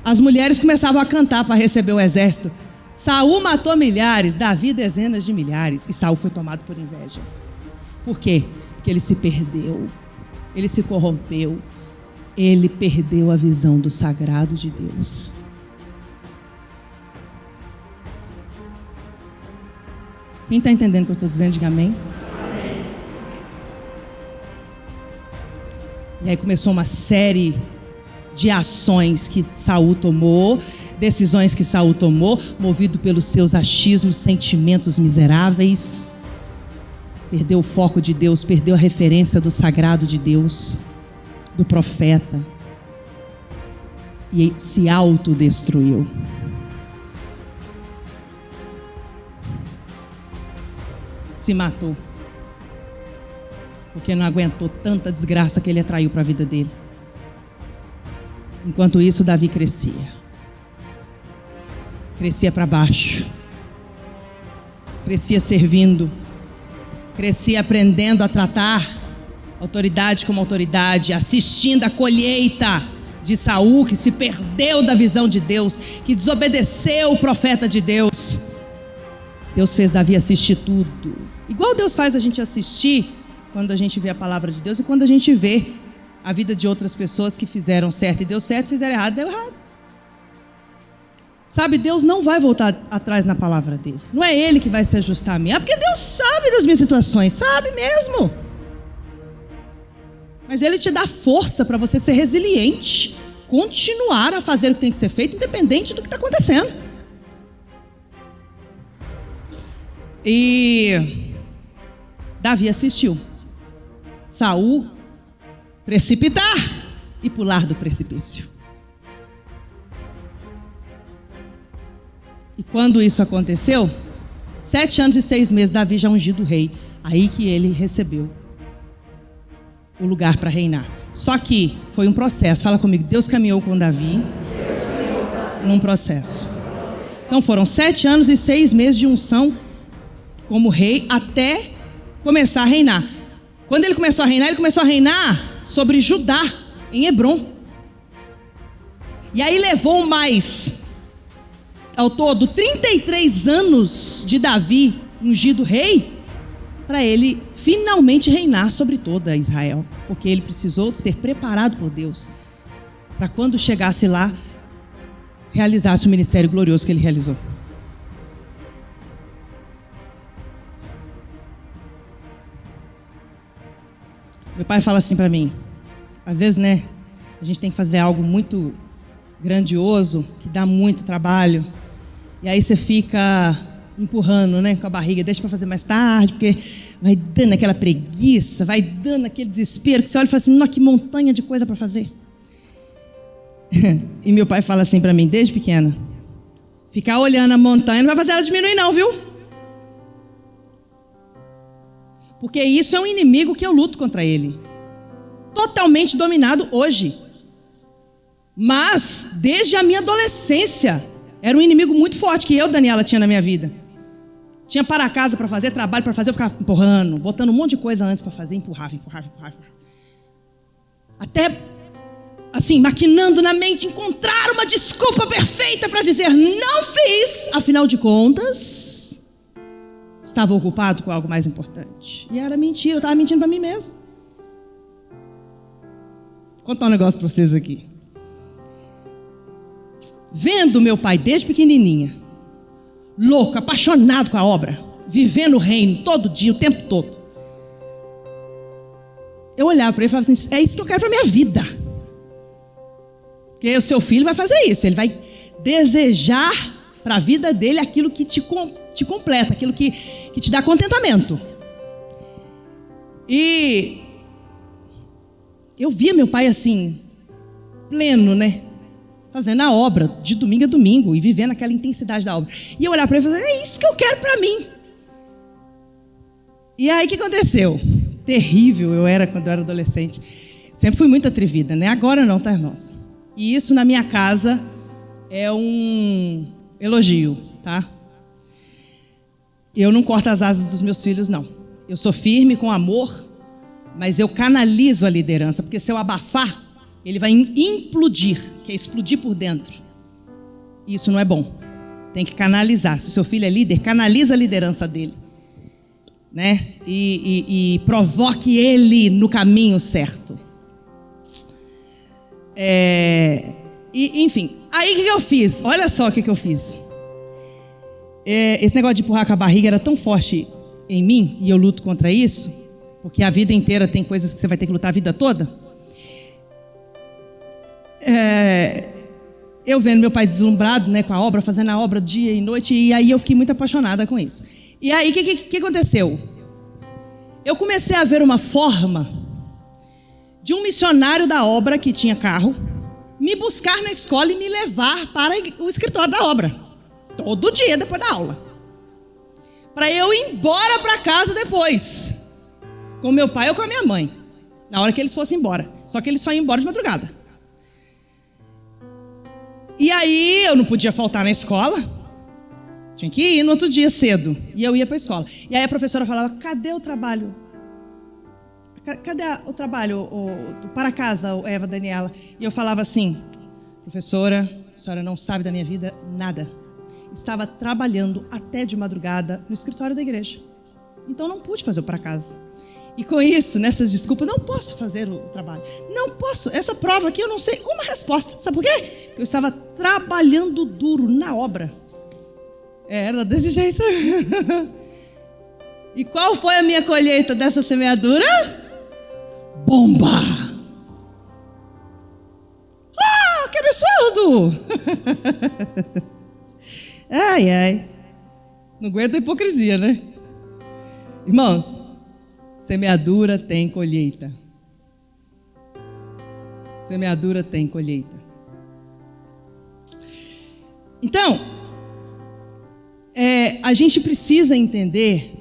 As mulheres começavam a cantar para receber o exército. Saul matou milhares, Davi dezenas de milhares. E Saul foi tomado por inveja. Por quê? Porque ele se perdeu. Ele se corrompeu. Ele perdeu a visão do sagrado de Deus. Quem está entendendo o que eu estou dizendo, diga amém. Amém. E aí começou uma série de ações que Saul tomou, decisões que Saul tomou, movido pelos seus achismos, sentimentos miseráveis. Perdeu o foco de Deus, perdeu a referência do sagrado de Deus, do profeta, e se autodestruiu. Se matou, porque não aguentou tanta desgraça que ele atraiu para a vida dele. Enquanto isso, Davi crescia para baixo, crescia servindo, crescia aprendendo a tratar autoridade como autoridade, assistindo a colheita de Saul, que se perdeu da visão de Deus, que desobedeceu o profeta de Deus. Deus fez Davi assistir tudo, igual Deus faz a gente assistir quando a gente vê a palavra de Deus e quando a gente vê a vida de outras pessoas que fizeram certo e deu certo, fizeram errado, deu errado. Sabe, Deus não vai voltar atrás na palavra dele. Não é ele que vai se ajustar a mim. Porque Deus sabe das minhas situações, sabe mesmo. Mas ele te dá força para você ser resiliente, continuar a fazer o que tem que ser feito, independente do que está acontecendo. E Davi assistiu Saul precipitar e pular do precipício. E quando isso aconteceu, 7 anos e 6 meses, Davi já ungido rei. Aí que ele recebeu o lugar para reinar. Só que foi um processo. Fala comigo, Deus caminhou com Davi num processo. Então foram 7 anos e 6 meses de unção como rei até começar a reinar. Quando ele começou a reinar sobre Judá, em Hebrom. E aí levou mais, ao todo, 33 anos de Davi, ungido rei, para ele finalmente reinar sobre toda Israel. Porque ele precisou ser preparado por Deus, para quando chegasse lá, realizasse o ministério glorioso que ele realizou. Meu pai fala assim para mim, às vezes, né, a gente tem que fazer algo muito grandioso, que dá muito trabalho, e aí você fica empurrando, né, com a barriga, deixa para fazer mais tarde, porque vai dando aquela preguiça, vai dando aquele desespero, que você olha e fala assim, nossa, que montanha de coisa para fazer. E meu pai fala assim para mim, desde pequena, ficar olhando a montanha não vai fazer ela diminuir não, viu? Porque isso é um inimigo que eu luto contra ele. Totalmente dominado hoje. Mas, desde a minha adolescência, era um inimigo muito forte que eu, Daniela, tinha na minha vida. Tinha para casa para fazer, trabalho para fazer, eu ficava empurrando, botando um monte de coisa antes para fazer, empurrava. Até, assim, maquinando na mente, encontrar uma desculpa perfeita para dizer, não fiz, afinal de contas, estava ocupado com algo mais importante. E era mentira, eu estava mentindo para mim mesmo. Vou contar um negócio para vocês aqui. Vendo meu pai desde pequenininha, louco, apaixonado com a obra, vivendo o reino todo dia, o tempo todo. Eu olhava para ele e falava assim, é isso que eu quero para minha vida. Porque o seu filho vai fazer isso, ele vai desejar para a vida dele aquilo que te completa, aquilo que te dá contentamento. E eu via meu pai assim, pleno, né? Fazendo a obra de domingo a domingo e vivendo aquela intensidade da obra. E eu olhava para ele e falava, é isso que eu quero para mim. E aí o que aconteceu? Terrível eu era quando eu era adolescente. Sempre fui muito atrevida, né? Agora não, tá, irmãos? E isso na minha casa é um elogio, tá? Eu não corto as asas dos meus filhos, não. Eu sou firme com amor, mas eu canalizo a liderança, porque se eu abafar, ele vai implodir, que é explodir por dentro. Isso não é bom. Tem que canalizar. Se o seu filho é líder, canaliza a liderança dele, né? E provoque ele no caminho certo. Enfim, aí o que eu fiz? Olha só o que eu fiz. Esse negócio de empurrar com a barriga era tão forte em mim, e eu luto contra isso, porque a vida inteira tem coisas que você vai ter que lutar a vida toda. Eu vendo meu pai deslumbrado, né, com a obra, fazendo a obra dia e noite, e aí eu fiquei muito apaixonada com isso. E aí o que aconteceu? Eu comecei a ver uma forma de um missionário da obra que tinha carro me buscar na escola e me levar para o escritório da obra todo dia depois da aula, para eu ir embora para casa depois com meu pai ou com a minha mãe, na hora que eles fossem embora. Só que eles só iam embora de madrugada. E aí eu não podia faltar na escola, tinha que ir no outro dia cedo, e eu ia para a escola. E aí a professora falava, cadê o trabalho? Cadê o trabalho para casa, Eva, Daniela? E eu falava assim, professora, a senhora não sabe da minha vida nada. Estava trabalhando até de madrugada no escritório da igreja, então não pude fazer o para casa. E com isso, nessas desculpas, não posso fazer o trabalho. Não posso. Essa prova aqui eu não sei uma resposta. Sabe por quê? Porque eu estava trabalhando duro na obra. Era desse jeito. E qual foi a minha colheita dessa semeadura? Bomba! Ah, que absurdo! Ai, ai. Não aguenta a hipocrisia, né? Irmãos, semeadura tem colheita. Semeadura tem colheita. Então, a gente precisa entender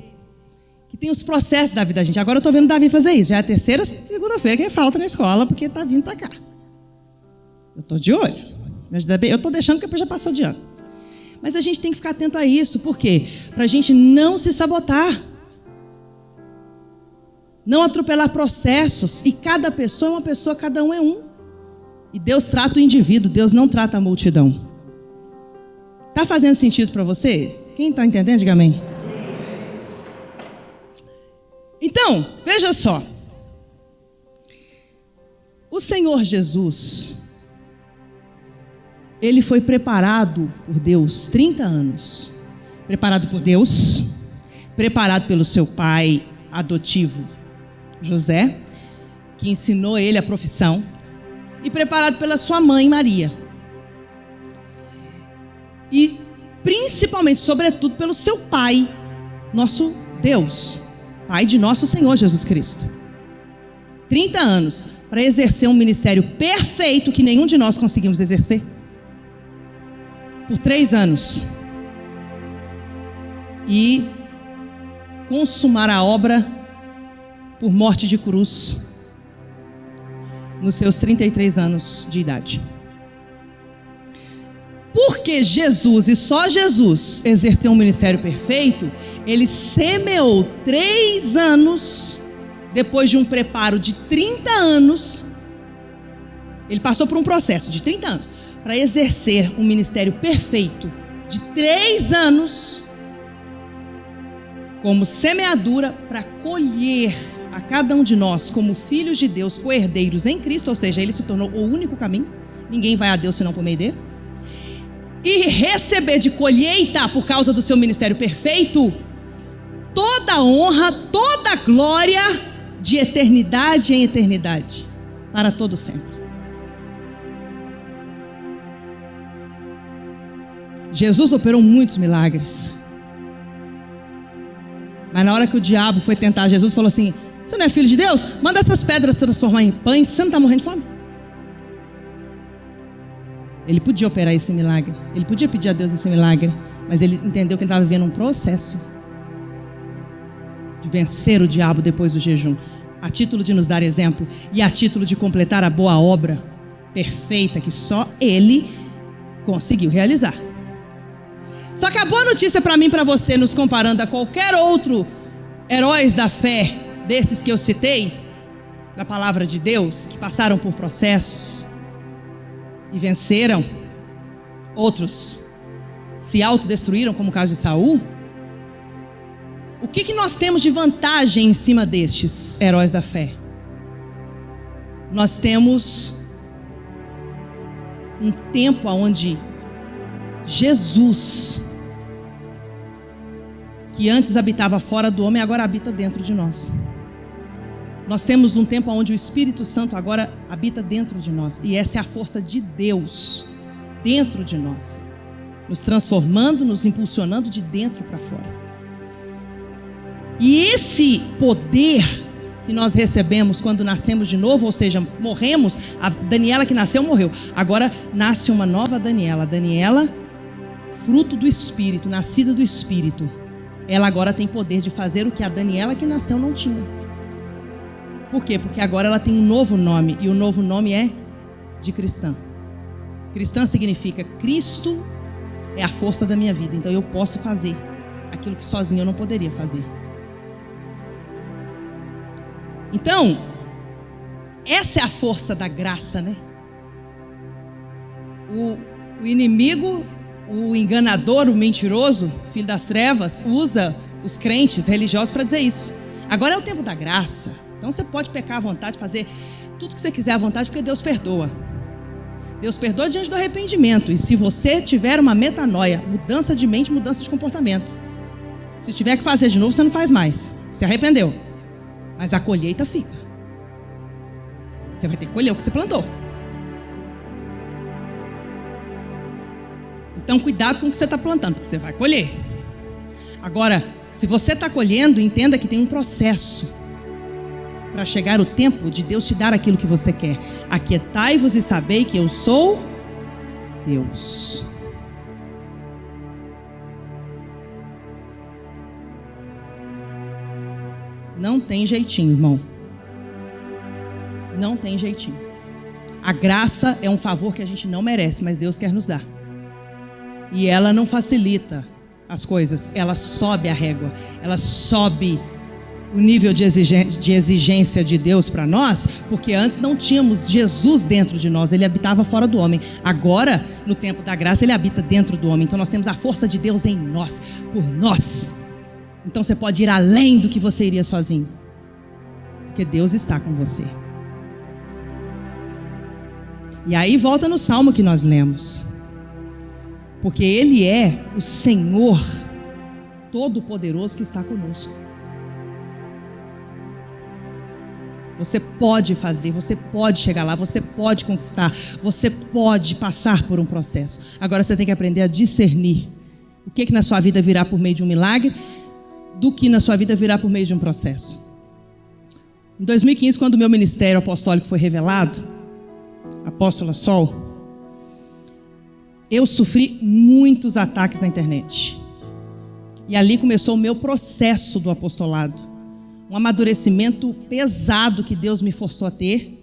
que tem os processos da vida da gente. Agora eu estou vendo o Davi fazer isso. Já é a terceira segunda-feira que ele falta na escola porque está vindo para cá. Eu estou de olho. Eu estou deixando porque já passou de ano. Mas a gente tem que ficar atento a isso. Por quê? Para a gente não se sabotar. Não atropelar processos. E cada pessoa é uma pessoa, cada um é um. E Deus trata o indivíduo, Deus não trata a multidão. Está fazendo sentido para você? Quem está entendendo, diga amém. Então, veja só. O Senhor Jesus, Ele foi preparado por Deus 30 anos. Preparado por Deus, preparado pelo seu pai adotivo, José, que ensinou ele a profissão, e preparado pela sua mãe, Maria. E principalmente, sobretudo, pelo seu pai, nosso Deus, pai de nosso Senhor Jesus Cristo. 30 anos para exercer um ministério perfeito que nenhum de nós conseguimos exercer. Por 3 anos. E consumar a obra por morte de cruz nos seus 33 anos de idade. Porque Jesus, e só Jesus, exerceu um ministério perfeito, ele semeou 3 anos, depois de um preparo de 30 anos, ele passou por um processo de 30 anos, para exercer um ministério perfeito de 3 anos, como semeadura para colher a cada um de nós como filhos de Deus, co-herdeiros em Cristo, ou seja, ele se tornou o único caminho, ninguém vai a Deus senão por meio dele, e receber de colheita, por causa do seu ministério perfeito, toda a honra, toda a glória, de eternidade em eternidade, para todo sempre. Jesus operou muitos milagres, mas na hora que o diabo foi tentar Jesus, falou assim: você não é filho de Deus? Manda essas pedras transformar em pães, você não está morrendo de fome? Ele podia operar esse milagre, ele podia pedir a Deus esse milagre, mas ele entendeu que ele estava vivendo um processo de vencer o diabo depois do jejum, a título de nos dar exemplo e a título de completar a boa obra perfeita que só ele conseguiu realizar. Só que a boa notícia para mim e para você, nos comparando a qualquer outro heróis da fé desses que eu citei, da palavra de Deus, que passaram por processos e venceram, outros se autodestruíram, como o caso de Saul. O que nós temos de vantagem em cima destes heróis da fé? Nós temos um tempo onde Jesus, que antes habitava fora do homem, agora habita dentro de nós. Nós temos um tempo onde o Espírito Santo agora habita dentro de nós. E essa é a força de Deus dentro de nós, nos transformando, nos impulsionando de dentro para fora. E esse poder que nós recebemos quando nascemos de novo, ou seja, morremos, a Daniela que nasceu morreu, agora nasce uma nova Daniela, Daniela, fruto do Espírito, nascida do Espírito. Ela agora tem poder de fazer o que a Daniela que nasceu não tinha. Por quê? Porque agora ela tem um novo nome, e o novo nome é de cristã. Cristã significa Cristo é a força da minha vida, então eu posso fazer aquilo que sozinho eu não poderia fazer. Então, essa é a força da graça, né? O inimigo, o enganador, o mentiroso, filho das trevas, usa os crentes religiosos para dizer isso. Agora é o tempo da graça. Então você pode pecar à vontade, fazer tudo que você quiser à vontade, porque Deus perdoa. Deus perdoa diante do arrependimento. E se você tiver uma metanoia, mudança de mente, mudança de comportamento. Se tiver que fazer de novo, você não faz mais. Você arrependeu. Mas a colheita fica. Você vai ter que colher o que você plantou. Então cuidado com o que você está plantando, porque você vai colher. Agora, se você está colhendo, entenda que tem um processo para chegar o tempo de Deus te dar aquilo que você quer. Aquietai-vos e sabei que eu sou Deus. Não tem jeitinho, irmão. Não tem jeitinho. A graça é um favor que a gente não merece, mas Deus quer nos dar. E ela não facilita as coisas, ela sobe a régua, ela sobe o nível de exigência de Deus para nós, porque antes não tínhamos Jesus dentro de nós, ele habitava fora do homem. Agora, no tempo da graça, ele habita dentro do homem. Então nós temos a força de Deus em nós, por nós. Então você pode ir além do que você iria sozinho, porque Deus está com você. E aí volta no salmo que nós lemos, porque Ele é o Senhor Todo-Poderoso que está conosco. Você pode fazer, você pode chegar lá, você pode conquistar, você pode passar por um processo. Agora você tem que aprender a discernir o que na sua vida virá por meio de um milagre, do que na sua vida virá por meio de um processo. Em 2015, quando o meu ministério apostólico foi revelado, Apóstola Sol, eu sofri muitos ataques na internet. E ali começou o meu processo do apostolado. Um amadurecimento pesado que Deus me forçou a ter,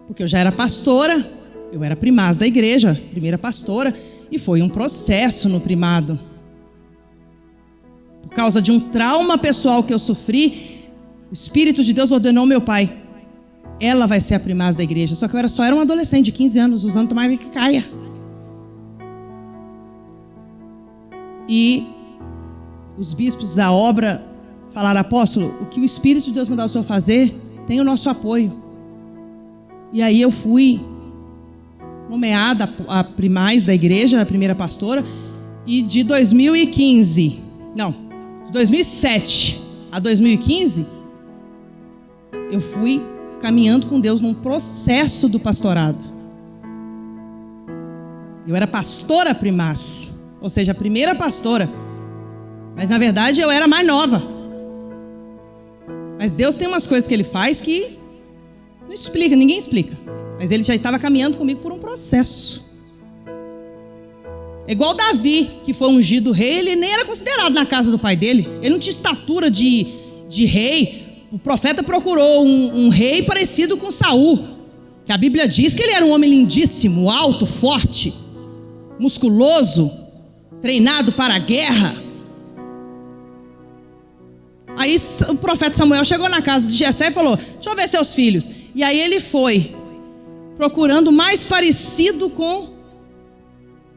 porque eu já era pastora, eu era primaz da igreja, primeira pastora, E foi um processo no primado. Por causa de um trauma pessoal que eu sofri, o Espírito de Deus ordenou ao meu pai: ela vai ser a primaz da igreja. Só que eu só era um adolescente de 15 anos, usando tomar que caia. E os bispos da obra falaram: apóstolo, o que o Espírito de Deus mandar o senhor fazer, tem o nosso apoio. E aí eu fui nomeada a primaz da igreja, a primeira pastora, e de 2007 a 2015, eu fui caminhando com Deus num processo do pastorado. Eu era pastora primaz, ou seja, a primeira pastora, mas na verdade eu era mais nova. Mas Deus tem umas coisas que Ele faz que não explica, ninguém explica. Mas Ele já estava caminhando comigo por um processo. É igual Davi, que foi ungido rei, ele nem era considerado na casa do pai dele. Ele não tinha estatura de rei. O profeta procurou um rei parecido com Saul, que a Bíblia diz que ele era um homem lindíssimo, alto, forte, musculoso, treinado para a guerra. Aí o profeta Samuel chegou na casa de Jessé e falou: deixa eu ver seus filhos. E aí ele foi procurando mais parecido com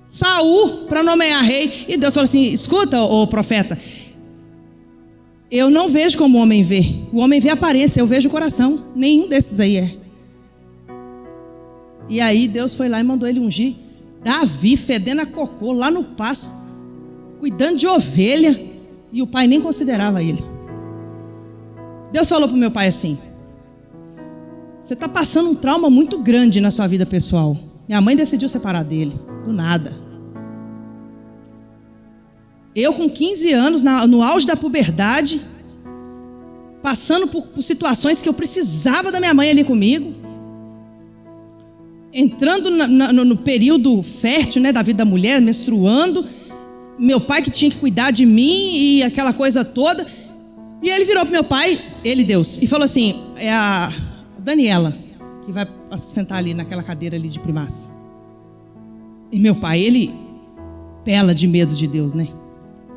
Saul para nomear rei. E Deus falou assim: escuta, ô profeta, eu não vejo como o homem vê. O homem vê a aparência, eu vejo o coração. Nenhum desses aí é. E aí Deus foi lá e mandou ele ungir Davi, fedendo a cocô lá no pasto, cuidando de ovelha. E o pai nem considerava ele. Deus falou para o meu pai assim: você está passando um trauma muito grande na sua vida pessoal. Minha mãe decidiu separar dele, do nada. Eu com 15 anos, no auge da puberdade, passando por situações que eu precisava da minha mãe ali comigo, entrando no período fértil, né, da vida da mulher, menstruando, meu pai que tinha que cuidar de mim e aquela coisa toda. E ele virou para meu pai, ele, Deus, e falou assim: é a Daniela que vai sentar ali naquela cadeira ali de primaz. E meu pai, ele pela de medo de Deus, né?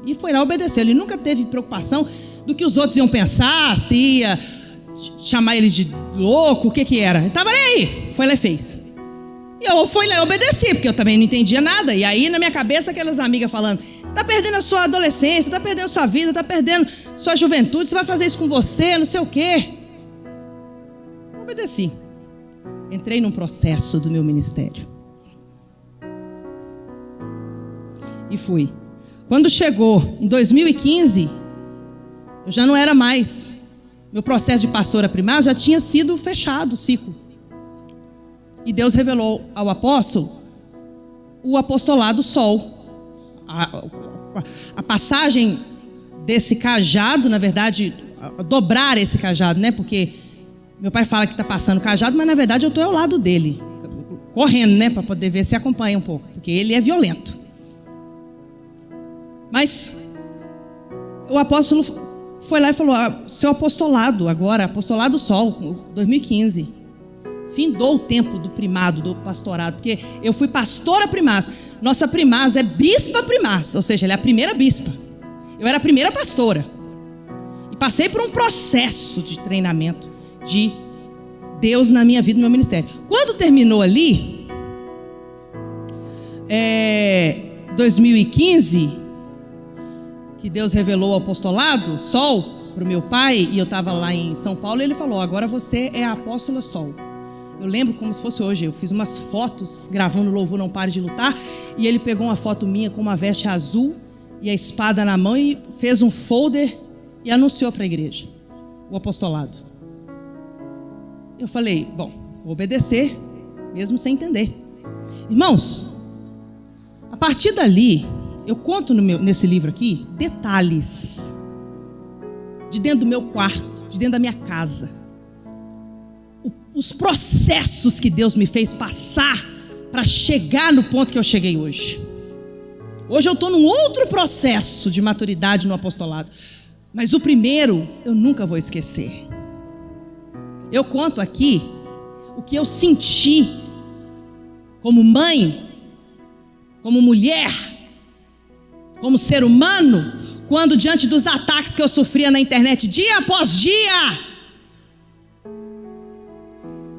E foi lá obedecer. Ele nunca teve preocupação do que os outros iam pensar, se ia chamar ele de louco, o que era. Ele estava nem aí. Foi lá e fez. E eu fui lá e obedeci, porque eu também não entendia nada. E aí na minha cabeça aquelas amigas falando: você está perdendo a sua adolescência, está perdendo a sua vida, está perdendo sua juventude, você vai fazer isso com você, não sei o quê. Eu obedeci. Entrei num processo do meu ministério. E fui. Quando chegou em 2015, eu já não era mais. Meu processo de pastora primaz já tinha sido fechado, o ciclo. E Deus revelou ao apóstolo o apostolado Sol. A passagem desse cajado, na verdade, dobrar esse cajado, né? Porque meu pai fala que está passando o cajado, mas na verdade eu estou ao lado dele, correndo, né? Para poder ver se acompanha um pouco, porque ele é violento. Mas o apóstolo foi lá e falou: seu apostolado agora, apostolado Sol, 2015. Findou o tempo do primado, do pastorado, porque eu fui pastora primaz. Nossa primaz é bispa primaz, ou seja, ela é a primeira bispa. Eu era a primeira pastora. E passei por um processo de treinamento de Deus na minha vida, no meu ministério. Quando terminou ali, 2015, que Deus revelou o apostolado Sol para o meu pai, e eu estava lá em São Paulo, e ele falou: agora você é a apóstola Sol. Eu lembro como se fosse hoje. Eu fiz umas fotos gravando Louvor Não Pare de Lutar, e ele pegou uma foto minha com uma veste azul e a espada na mão e fez um folder e anunciou para a igreja o apostolado. Eu falei: bom, vou obedecer mesmo sem entender. Irmãos, a partir dali eu conto nesse livro aqui detalhes de dentro do meu quarto, de dentro da minha casa, os processos que Deus me fez passar para chegar no ponto que eu cheguei hoje. Hoje eu estou num outro processo de maturidade no apostolado, mas o primeiro eu nunca vou esquecer. Eu conto aqui o que eu senti como mãe como mulher, como ser humano, quando diante dos ataques que eu sofria na internet dia após dia,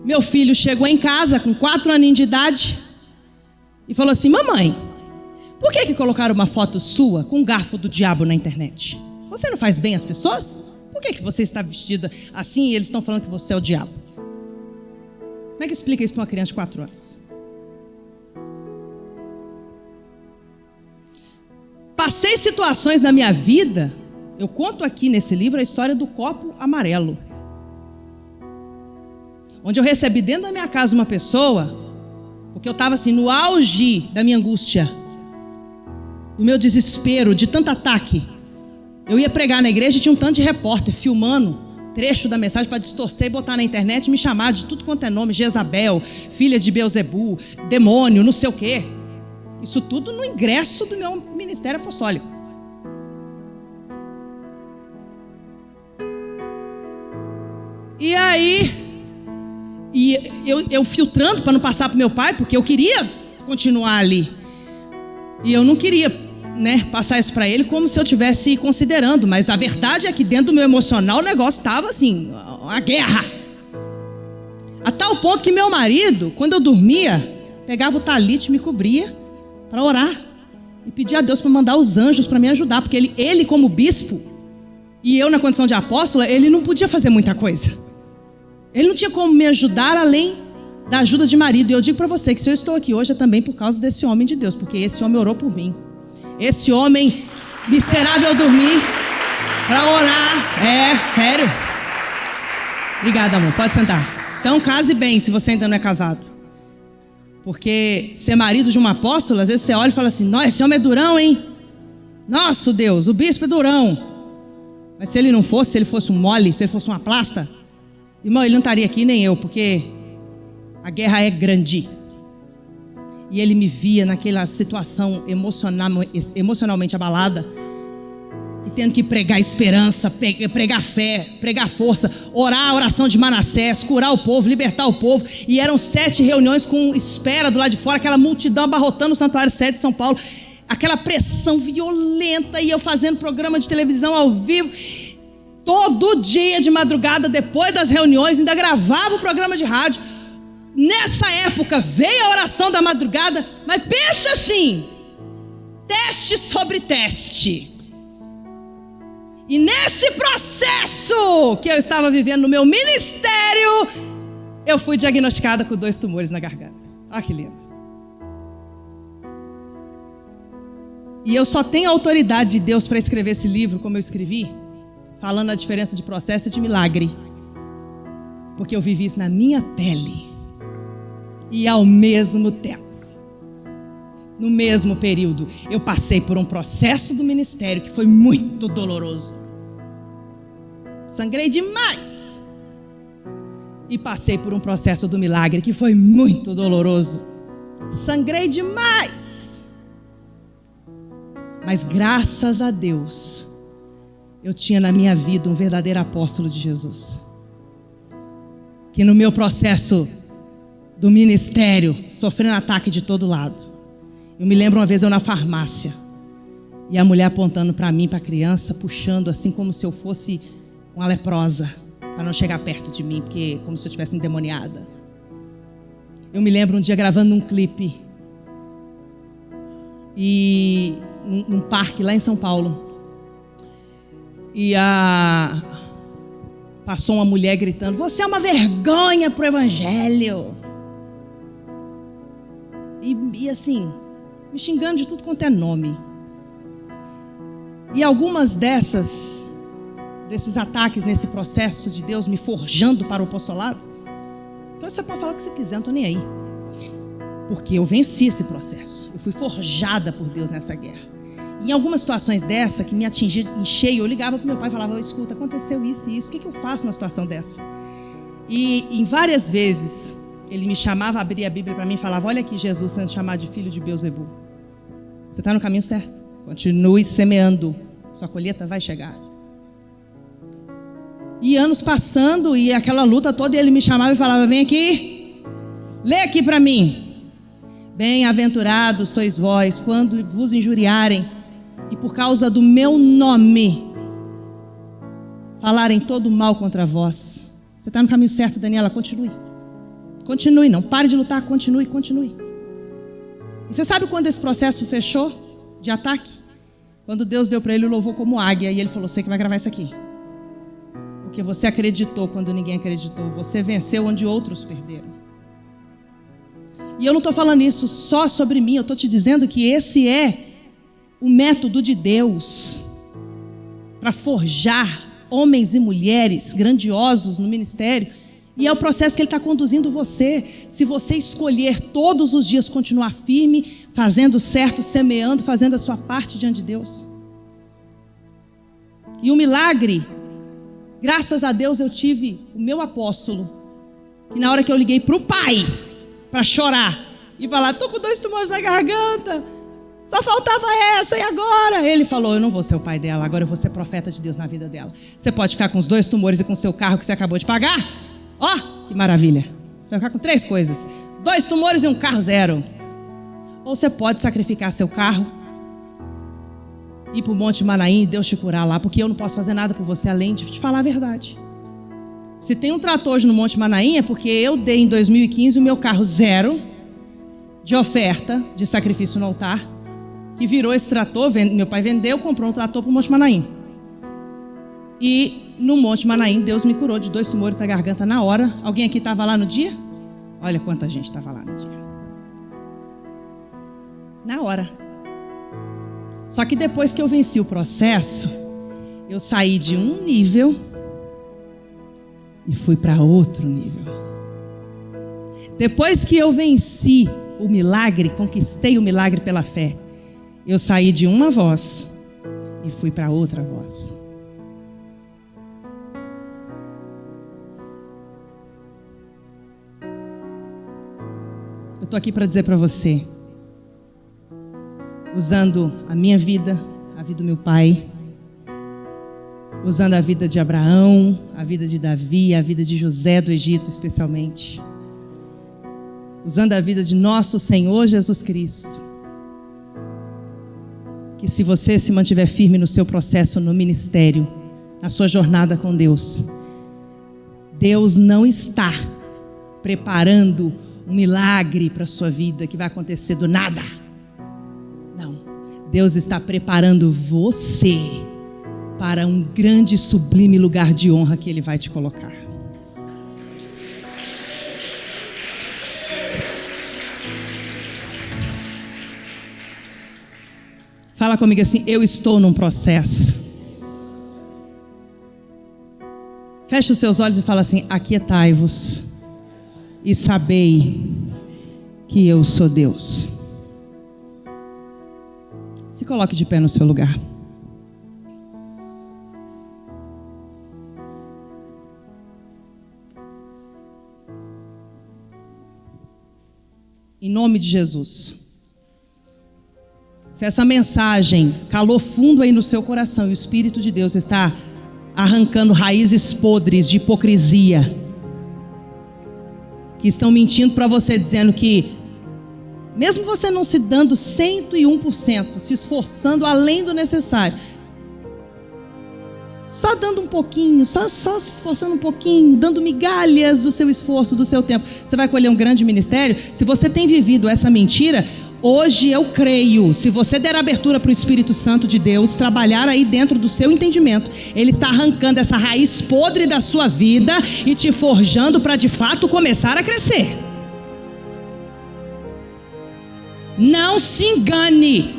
meu filho chegou em casa com 4 aninhos de idade e falou assim: mamãe, por que colocaram uma foto sua com um garfo do diabo na internet? Você não faz bem às pessoas? Por que você está vestida assim e eles estão falando que você é o diabo? Como é que explica isso para uma criança de 4 anos? Passei situações na minha vida, eu conto aqui nesse livro a história do copo amarelo, onde eu recebi dentro da minha casa uma pessoa, porque eu estava assim no auge da minha angústia, do meu desespero, de tanto ataque. Eu ia pregar na igreja e tinha um tanto de repórter filmando trecho da mensagem para distorcer e botar na internet e me chamar de tudo quanto é nome, Jezabel, filha de Beelzebu, demônio, não sei o quê. Isso tudo no ingresso do meu ministério apostólico. E aí, eu filtrando para não passar para meu pai, porque eu queria continuar ali. E eu não queria, passar isso para ele como se eu estivesse considerando. Mas a verdade é que dentro do meu emocional o negócio estava assim, uma guerra. A tal ponto que meu marido, quando eu dormia, pegava o talite e me cobria para orar e pedir a Deus para mandar os anjos para me ajudar, porque ele como bispo e eu na condição de apóstola, ele não podia fazer muita coisa. Ele não tinha como me ajudar além da ajuda de marido. E eu digo para você que se eu estou aqui hoje é também por causa desse homem de Deus, porque esse homem orou por mim. Esse homem me esperava eu dormir para orar. É, sério. Obrigada, amor, pode sentar. Então case bem se você ainda não é casado. Porque ser marido de uma apóstola, às vezes você olha e fala assim: nossa, esse homem é durão, hein? Nossa, Deus, o bispo é durão. Mas se ele não fosse, se ele fosse um mole, se ele fosse uma plasta, irmão, ele não estaria aqui nem eu, porque a guerra é grande. E ele me via naquela situação emocionalmente abalada, e tendo que pregar esperança, pregar fé, pregar força, orar a oração de Manassés, curar o povo, libertar o povo. E eram 7 reuniões com espera do lado de fora, aquela multidão abarrotando o Santuário 7 de São Paulo, aquela pressão violenta, e eu fazendo programa de televisão ao vivo, todo dia de madrugada, depois das reuniões, ainda gravava o programa de rádio. Nessa época veio a oração da madrugada, mas pensa assim, teste sobre teste. E nesse processo que eu estava vivendo no meu ministério, eu fui diagnosticada com 2 tumores na garganta. Ah, que lindo. E eu só tenho a autoridade de Deus para escrever esse livro como eu escrevi, falando a diferença de processo e de milagre, porque eu vivi isso na minha pele. E ao mesmo tempo, no mesmo período, eu passei por um processo do ministério que foi muito doloroso. Sangrei demais. E passei por um processo do milagre que foi muito doloroso. Sangrei demais. Mas graças a Deus, eu tinha na minha vida um verdadeiro apóstolo de Jesus, que no meu processo do ministério, sofrendo ataque de todo lado, eu me lembro uma vez eu na farmácia, e a mulher apontando para mim, para a criança, puxando assim como se eu fosse uma leprosa, para não chegar perto de mim, porque como se eu estivesse endemoniada. Eu me lembro um dia gravando um clipe, e num parque lá em São Paulo, e passou uma mulher gritando: você é uma vergonha pro evangelho. E assim, me xingando de tudo quanto é nome. E algumas desses ataques nesse processo de Deus me forjando para o apostolado, então você pode falar o que você quiser, não estou nem aí, porque eu venci esse processo. Eu fui forjada por Deus nessa guerra. E em algumas situações dessa que me atingia em cheio, eu ligava para o meu pai e falava: escuta, aconteceu isso e isso, o que eu faço numa situação dessa? E em várias vezes ele me chamava, abria a Bíblia para mim e falava: olha aqui Jesus sendo chamado de filho de Beelzebu. Você está no caminho certo. Continue semeando. Sua colheita vai chegar. E anos passando, e aquela luta toda, e ele me chamava e falava: vem aqui, lê aqui para mim. Bem-aventurados sois vós, quando vos injuriarem, e por causa do meu nome, falarem todo mal contra vós. Você está no caminho certo, Daniela, continue. Continue, não pare de lutar, continue. E você sabe quando esse processo fechou de ataque? Quando Deus deu para ele o louvor como águia, e ele falou, você que vai gravar isso aqui. Porque você acreditou quando ninguém acreditou, você venceu onde outros perderam. E eu não estou falando isso só sobre mim, eu estou te dizendo que esse é o método de Deus para forjar homens e mulheres grandiosos no ministério, e é o processo que Ele está conduzindo você. Se você escolher todos os dias continuar firme, fazendo certo, semeando, fazendo a sua parte diante de Deus. E o milagre, graças a Deus eu tive o meu apóstolo, que na hora que eu liguei para o pai, para chorar, e falar, estou com 2 tumores na garganta, só faltava essa, e agora? Ele falou, eu não vou ser o pai dela, agora eu vou ser profeta de Deus na vida dela. Você pode ficar com os 2 tumores e com o seu carro que você acabou de pagar? Ó, que maravilha. Você vai ficar com 3 coisas, 2 tumores e um carro zero. Ou você pode sacrificar seu carro, ir para o Monte Manaim e Deus te curar lá, porque eu não posso fazer nada por você além de te falar a verdade. Se tem um trator hoje no Monte Manaim é porque eu dei em 2015 o meu carro zero de oferta de sacrifício no altar, que virou esse trator. Meu pai vendeu, comprou um trator para o Monte Manaim. E no Monte Manaim Deus me curou de 2 tumores na garganta na hora. Alguém aqui estava lá no dia? Olha quanta gente estava lá no dia. Na hora. Só que depois que eu venci o processo, eu saí de um nível e fui para outro nível. Depois que eu venci o milagre, conquistei o milagre pela fé, eu saí de uma voz e fui para outra voz. Eu estou aqui para dizer para você, usando a minha vida, a vida do meu pai, usando a vida de Abraão, a vida de Davi, a vida de José do Egito especialmente, usando a vida de nosso Senhor Jesus Cristo, que se você se mantiver firme no seu processo no ministério, na sua jornada com Deus, Deus não está preparando um milagre para a sua vida que vai acontecer do nada. Não, Deus está preparando você para um grande e sublime lugar de honra que Ele vai te colocar. Fala comigo assim, eu estou num processo. Feche os seus olhos e fala assim, aquietai-vos e sabei que eu sou Deus. Se coloque de pé no seu lugar. Em nome de Jesus. Se essa mensagem calou fundo aí no seu coração e o Espírito de Deus está arrancando raízes podres de hipocrisia, que estão mentindo para você, dizendo que mesmo você não se dando 101%, se esforçando além do necessário, só dando um pouquinho, só se esforçando um pouquinho, dando migalhas do seu esforço, do seu tempo, você vai colher um grande ministério. Se você tem vivido essa mentira, hoje eu creio, se você der abertura para o Espírito Santo de Deus trabalhar aí dentro do seu entendimento, Ele está arrancando essa raiz podre da sua vida e te forjando para de fato começar a crescer. Não se engane.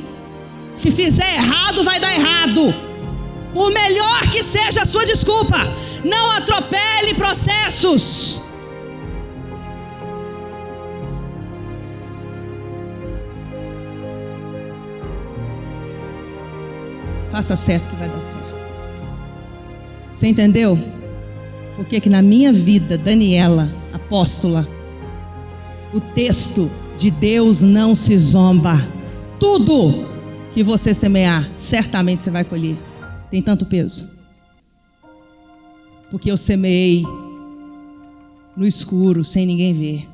Se fizer errado, vai dar errado. Por melhor que seja a sua desculpa, não atropele processos. Faça certo que vai dar certo. Você entendeu? Porque que na minha vida, Daniela, apóstola, o texto de Deus não se zomba. Tudo que você semear, certamente você vai colher. Tem tanto peso. Porque eu semeei no escuro, sem ninguém ver.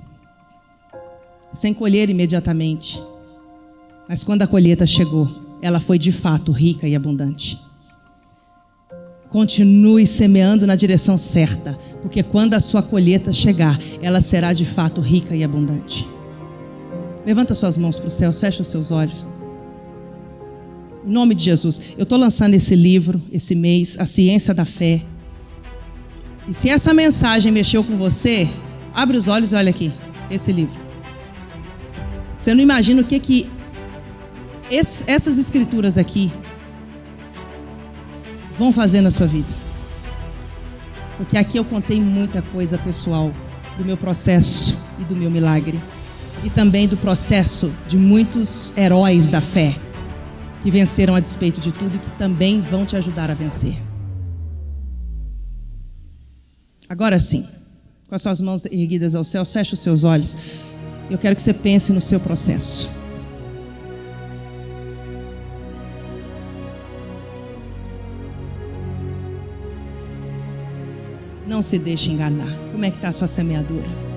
sem colher imediatamente. Mas quando a colheita chegou, ela foi de fato rica e abundante. Continue semeando na direção certa, porque quando a sua colheita chegar, ela será de fato rica e abundante. Levanta suas mãos para os céus, fecha os seus olhos. Em nome de Jesus, eu estou lançando esse livro, esse mês, A Ciência da Fé. E se essa mensagem mexeu com você, abre os olhos e olha aqui, esse livro. Você não imagina o que essas escrituras aqui vão fazer na sua vida. Porque aqui eu contei muita coisa pessoal do meu processo e do meu milagre. E também do processo de muitos heróis da fé que venceram a despeito de tudo e que também vão te ajudar a vencer. Agora sim, com as suas mãos erguidas aos céus, feche os seus olhos. Eu quero que você pense no seu processo. Não se deixe enganar. Como é que está a sua semeadura?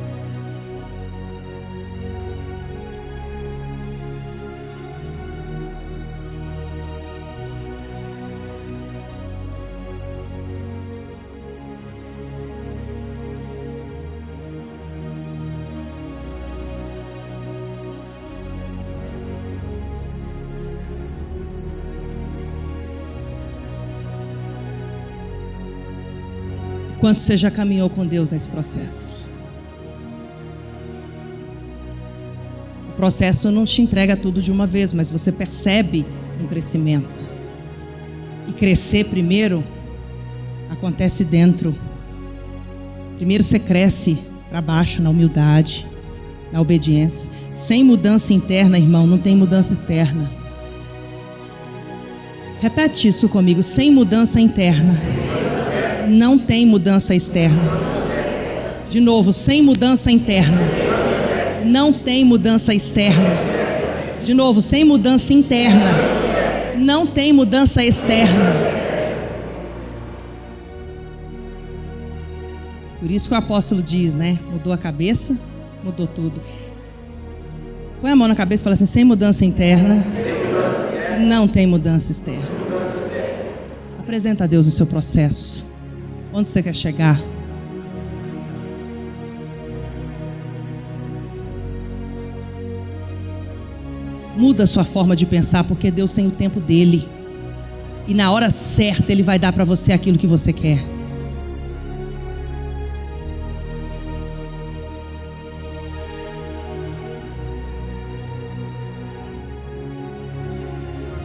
Quanto você já caminhou com Deus nesse processo? O processo não te entrega tudo de uma vez, mas você percebe um crescimento. E crescer primeiro acontece dentro. Primeiro você cresce para baixo na humildade, na obediência. Sem mudança interna, irmão, não tem mudança externa. Repete isso comigo, sem mudança interna. Não tem mudança externa. De novo, sem mudança interna. Não tem mudança externa. De novo, sem mudança interna. Não tem mudança externa. Por isso que o apóstolo diz, né? Mudou a cabeça, mudou tudo. Põe a mão na cabeça e fala assim: sem mudança interna, não tem mudança externa. Apresenta a Deus o seu processo. Onde você quer chegar? Muda a sua forma de pensar, porque Deus tem o tempo dele. E na hora certa Ele vai dar para você aquilo que você quer.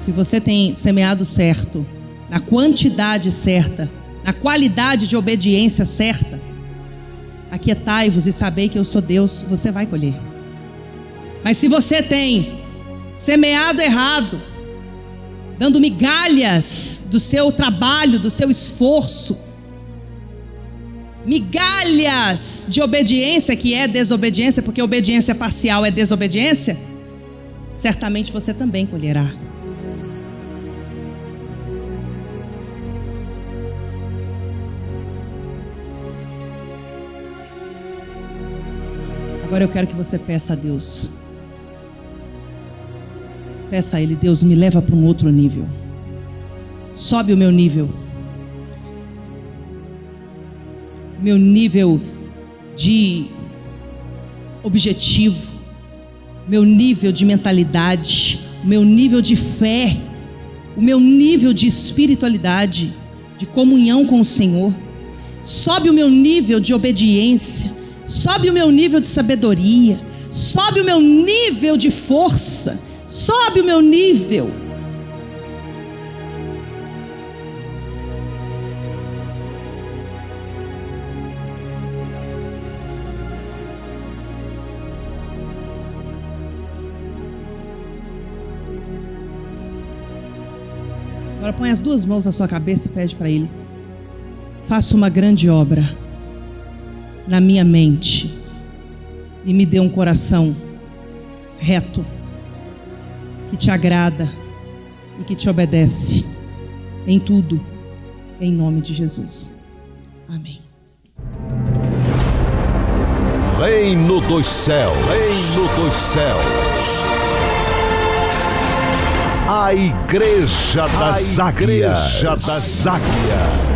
Se você tem semeado certo, na quantidade certa, na qualidade de obediência certa, aquietai-vos e sabei que eu sou Deus, você vai colher. Mas se você tem semeado errado, dando migalhas do seu trabalho, do seu esforço, migalhas de obediência, que é desobediência, porque obediência parcial é desobediência, certamente você também colherá. Agora eu quero que você peça a Deus. Peça a Ele: Deus, me leva para um outro nível. Sobe o meu nível. Meu nível de objetivo. Meu nível de mentalidade. Meu nível de fé. O meu nível de espiritualidade. De comunhão com o Senhor. Sobe o meu nível de obediência. Sobe o meu nível de sabedoria. Sobe o meu nível de força. Sobe o meu nível. Agora põe as duas mãos na sua cabeça e pede para Ele: faça uma grande obra na minha mente e me dê um coração reto, que te agrada e que te obedece em tudo, em nome de Jesus. Amém. Reino dos céus. Reino dos céus. A Igreja das Águias.